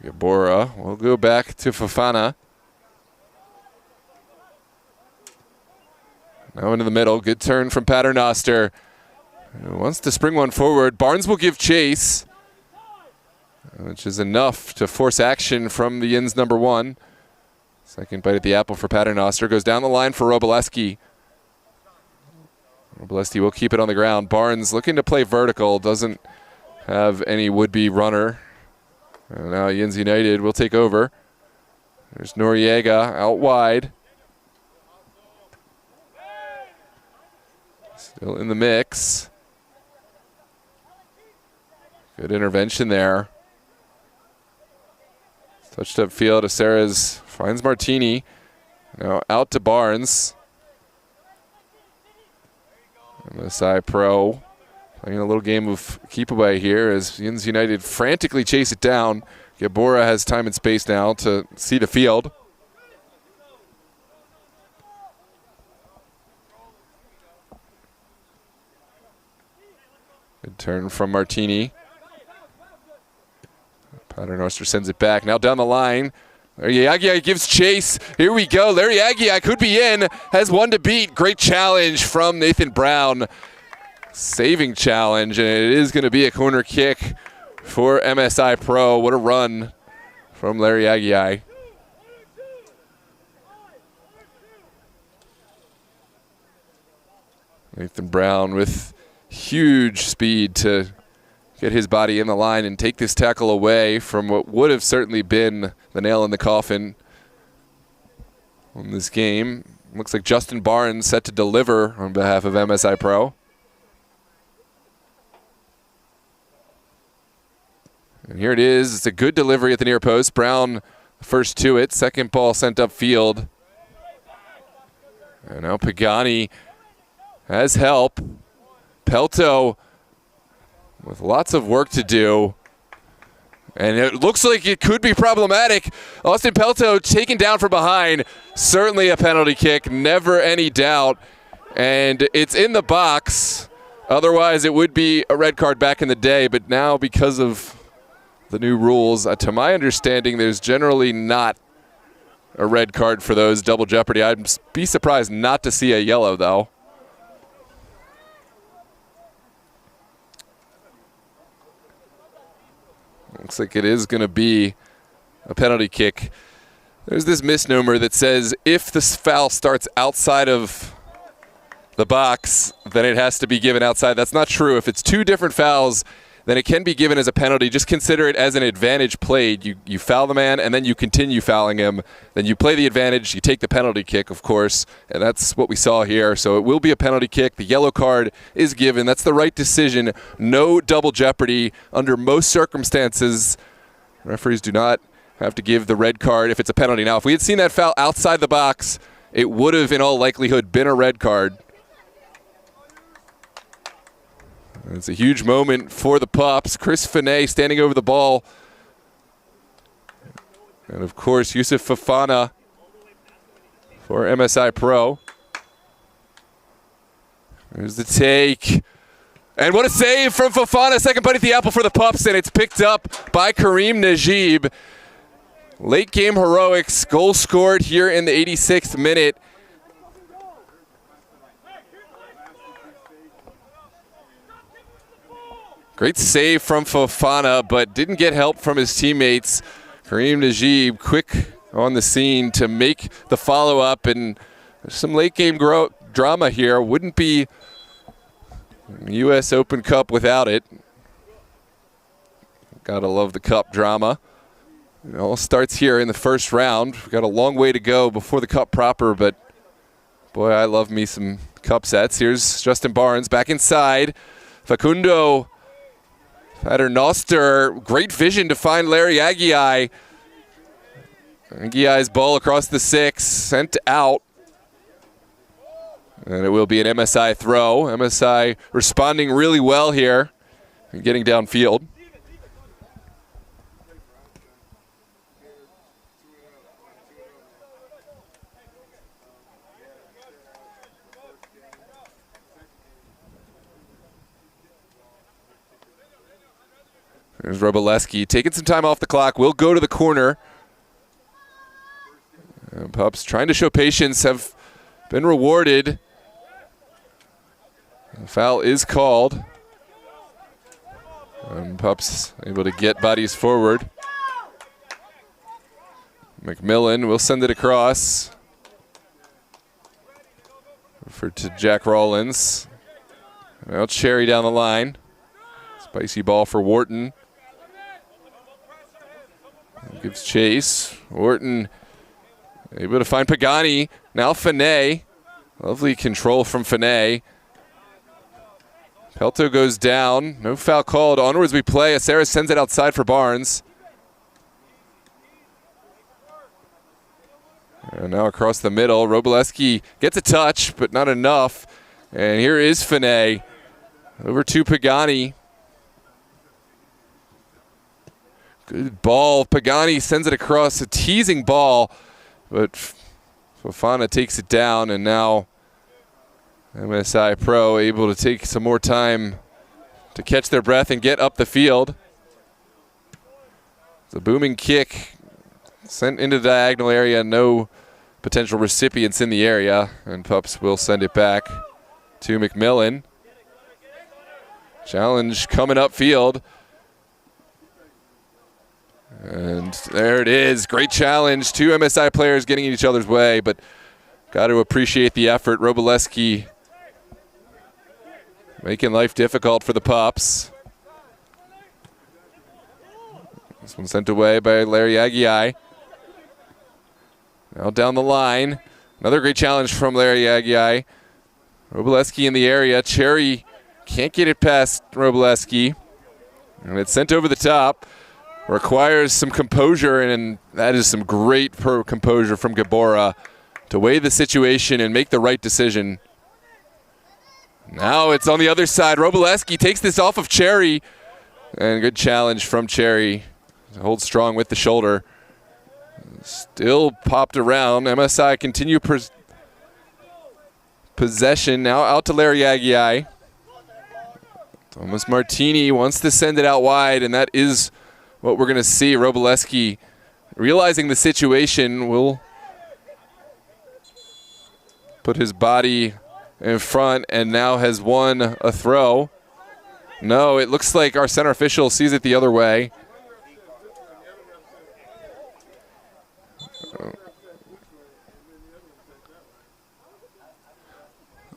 Gabora will go back to Fofana. Now into the middle. Good turn from Paternoster. Wants to spring one forward. Barnes will give chase, which is enough to force action from the Yinz number one. Second bite at the apple for Paternoster. Goes down the line for Roboleski. Roboleski will keep it on the ground. Barnes looking to play vertical. Doesn't have any would-be runner. And now Yinz United will take over. There's Noriega out wide. Still in the mix. Good intervention there. Touched up field. Aceres finds Martini. Now out to Barnes. MSI Pro playing a little game of keep away here as Yinz United frantically chase it down. Gabora has time and space now to see the field. Good turn from Martini. Paternoster sends it back. Now down the line. Larry Aguiai gives chase. Here we go. Larry Aguiai could be in. Has one to beat. Great challenge from Nathan Brown. Saving challenge, and it is going to be a corner kick for MSI Pro. What a run from Larry Aguiai. Nathan Brown with huge speed to get his body in the line and take this tackle away from what would have certainly been the nail in the coffin on this game. Looks like Justin Barnes set to deliver on behalf of MSI Pro. And here it is. It's a good delivery at the near post. Brown first to it. Second ball sent upfield. And now Pagani has help. Pelto with lots of work to do. And it looks like it could be problematic. Austin Pelto taken down from behind. Certainly a penalty kick, never any doubt. And it's in the box. Otherwise, it would be a red card back in the day. But now, because of the new rules, to my understanding, there's generally not a red card for those double jeopardy. I'd be surprised not to see a yellow, though. Looks like it is going to be a penalty kick. There's this misnomer that says if the foul starts outside of the box, then it has to be given outside. That's not true. If it's two different fouls, then it can be given as a penalty. Just consider it as an advantage played. You foul the man, and then you continue fouling him. Then you play the advantage. You take the penalty kick, of course, and that's what we saw here. So it will be a penalty kick. The yellow card is given. That's the right decision. No double jeopardy under most circumstances. Referees do not have to give the red card if it's a penalty. Now, if we had seen that foul outside the box, it would have, in all likelihood, been a red card. It's a huge moment for the Pups. Chris Finney standing over the ball. And, of course, Yusuf Fofana for MSI Pro. There's the take. And what a save from Fofana. Second bite at the apple for the Pups, and it's picked up by Kareem Najib. Late game heroics. Goal scored here in the 86th minute. Great save from Fofana, but didn't get help from his teammates. Kareem Najib quick on the scene to make the follow-up, and some late-game drama here. Wouldn't be U.S. Open Cup without it. Gotta love the Cup drama. It all starts here in the first round. We've got a long way to go before the Cup proper, but boy, I love me some Cup sets. Here's Justin Barnes back inside. Facundo Paternoster, great vision to find Larry Aguiai. Aguiai's ball across the 6, sent out. And it will be an MSI throw. MSI responding really well here and getting downfield. There's Roboleski taking some time off the clock. Will go to the corner. And Pups trying to show patience, have been rewarded. The foul is called. And Pups able to get bodies forward. McMillan will send it across. Referred to Jack Rollins. Now Cherry down the line. Spicy ball for Wharton. Gives chase. Wharton able to find Pagani. Now Finney. Lovely control from Finney. Pelto goes down. No foul called. Onwards we play. Aceras sends it outside for Barnes. And now across the middle. Roboleski gets a touch, but not enough. And here is Finney. Over to Pagani. Good ball. Pagani sends it across. A teasing ball, but Fofana takes it down, and now MSI Pro able to take some more time to catch their breath and get up the field. It's a booming kick sent into the diagonal area. No potential recipients in the area, and Pups will send it back to McMillan. Challenge coming upfield. And there it is. Great challenge. Two MSI players getting in each other's way, but got to appreciate the effort. Roboleski making life difficult for the Pups. This one sent away by Larry Aguiai. Now down the line. Another great challenge from Larry Aguiai. Roboleski in the area. Cherry can't get it past Roboleski. And it's sent over the top. requires some composure, and that is some great composure from Gabora to weigh the situation and make the right decision. Now it's on the other side. Robileski takes this off of Cherry, and good challenge from Cherry. Holds strong with the shoulder. Still popped around. MSI continue possession. Now out to Larry Aguiai. Thomas Martini wants to send it out wide, and that is what we're going to see. Robileski, realizing the situation, will put his body in front and now has won a throw. No, it looks like our center official sees it the other way.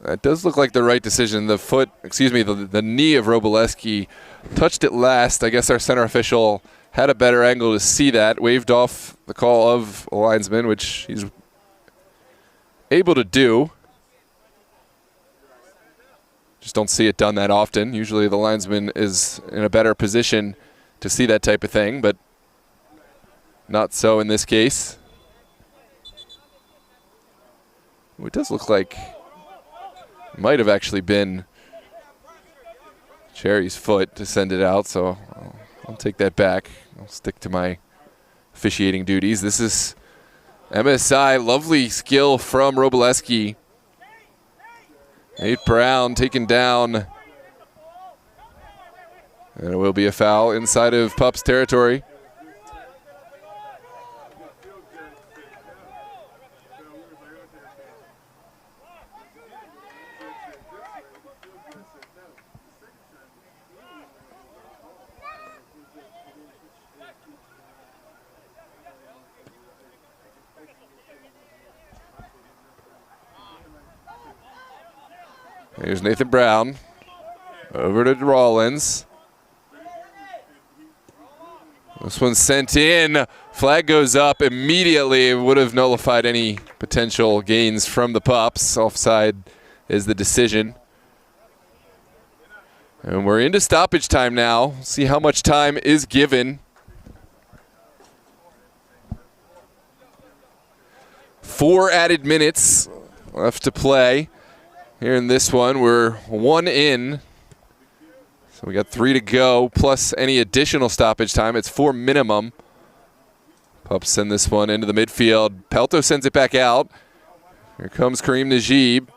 That does look like the right decision. The knee of Robileski touched it last. I guess our center official had a better angle to see that. Waved off the call of a linesman, which he's able to do. Just don't see it done that often. Usually the linesman is in a better position to see that type of thing, but not so in this case. It does look like might have actually been Cherry's foot to send it out, so I'll take that back. I'll stick to my officiating duties. This is MSI, lovely skill from Robileski. Nate Brown taken down. And it will be a foul inside of Pups territory. Here's Nathan Brown. Over to Rollins. This one's sent in. Flag goes up immediately. It would have nullified any potential gains from the Pups. Offside is the decision. And we're into stoppage time now. See how much time is given. 4 added minutes left to play. Here in this one, we're 1 in. So we got 3 to go, plus any additional stoppage time. It's 4 minimum. Pups send this one into the midfield. Pelto sends it back out. Here comes Kareem Najib.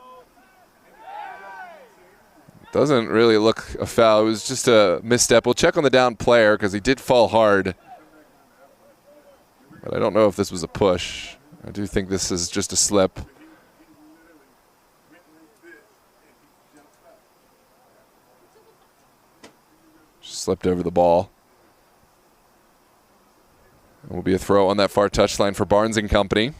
Doesn't really look a foul. It was just a misstep. We'll check on the down player because he did fall hard. But I don't know if this was a push. I do think this is just a slip. Slipped over the ball. It will be a throw on that far touchline for Barnes and Company.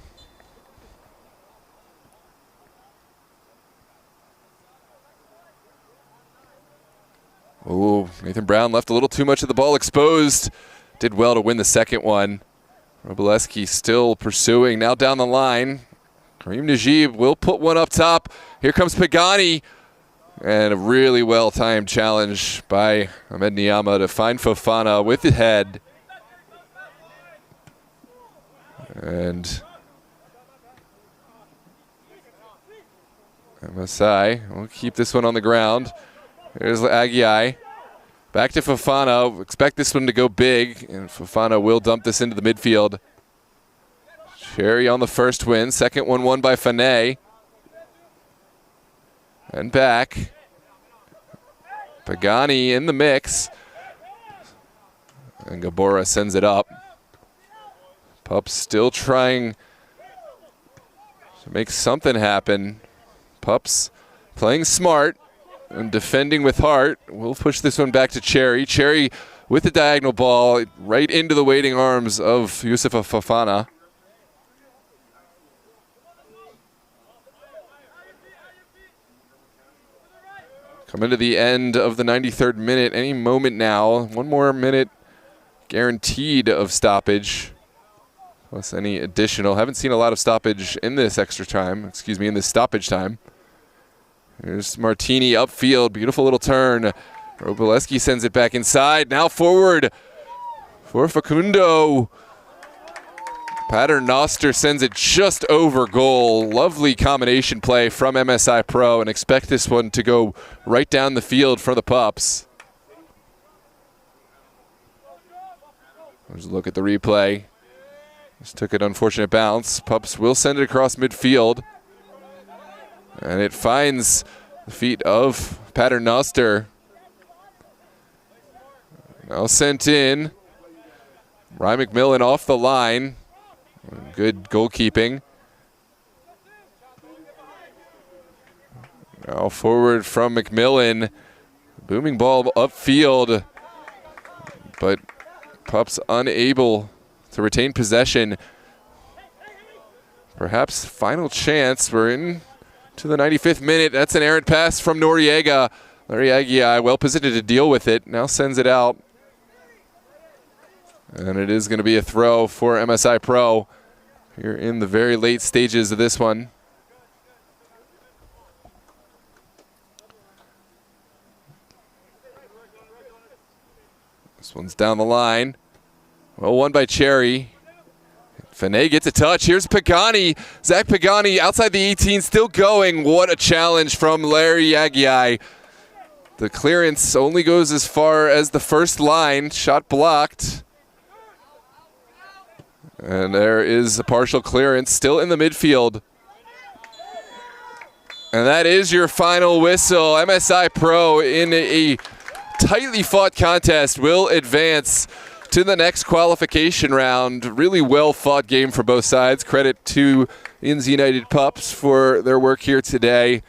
Ooh, Nathan Brown left a little too much of the ball exposed. Did well to win the second one. Robileski still pursuing. Now down the line. Kareem Najib will put one up top. Here comes Pagani. And a really well-timed challenge by Ahmed Niyama to find Fofana with the head. And MSI will keep this one on the ground. Here's Aguiai. Back to Fofana. Expect this one to go big, and Fofana will dump this into the midfield. Cherry on the first win. Second one won by Fanay. And back. Pagani in the mix. And Gabora sends it up. Pups still trying to make something happen. Pups playing smart and defending with heart. We'll push this one back to Cherry. Cherry with the diagonal ball right into the waiting arms of Yusufa Fofana. Coming to the end of the 93rd minute. Any moment now. 1 more minute guaranteed of stoppage. Plus any additional. Haven't seen a lot of stoppage in this extra time. Excuse me, in this stoppage time. Here's Martini upfield. Beautiful little turn. Robileski sends it back inside. Now forward for Facundo. Paternoster sends it just over goal. Lovely combination play from MSI Pro, and expect this one to go right down the field for the Pups. There's a look at the replay. Just took an unfortunate bounce. Pups will send it across midfield. And it finds the feet of Paternoster. Now sent in. Ryan McMillan off the line. Good goalkeeping. Now forward from McMillan. Booming ball upfield. But Pups unable to retain possession. Perhaps final chance. We're in to the 95th minute. That's an errant pass from Noriega. Noriega well positioned to deal with it. Now sends it out. And it is going to be a throw for MSI Pro here in the very late stages of this one. This one's down the line. Well, won by Cherry. Finet gets a touch. Here's Pagani. Zach Pagani outside the 18, still going. What a challenge from Larry Aguiai. The clearance only goes as far as the first line. Shot blocked. And there is a partial clearance still in the midfield. And that is your final whistle. MSI Pro in a tightly fought contest will advance to the next qualification round. Really well fought game for both sides. Credit to Yinz United Pups for their work here today.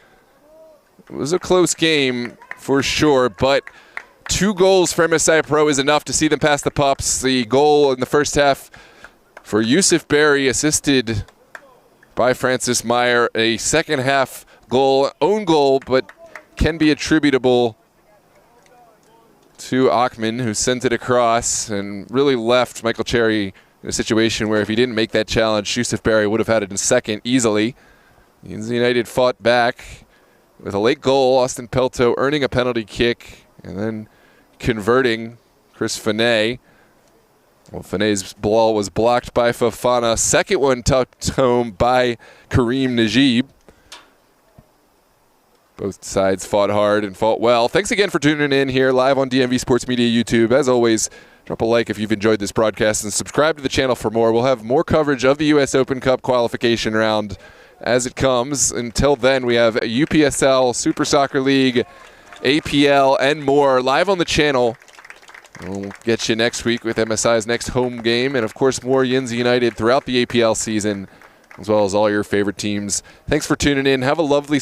It was a close game for sure, but 2 goals for MSI Pro is enough to see them pass the Pups. The goal in the first half for Yusuf Berry, assisted by Francis Meyer. A second half goal, own goal, but can be attributable to Achman, who sent it across and really left Michael Cherry in a situation where if he didn't make that challenge, Yusuf Berry would have had it in second easily. Yinz United fought back with a late goal. Austin Pelto earning a penalty kick and then converting Chris Finet. Well, Finet's ball was blocked by Fofana. Second one tucked home by Kareem Najib. Both sides fought hard and fought well. Thanks again for tuning in here live on DMV Sports Media YouTube. As always, drop a like if you've enjoyed this broadcast and subscribe to the channel for more. We'll have more coverage of the US Open Cup qualification round as it comes. Until then, we have UPSL, Super Soccer League, APL, and more live on the channel. We'll get you next week with MSI's next home game, and of course more Yinz United throughout the APL season, as well as all your favorite teams. Thanks for tuning in. Have a lovely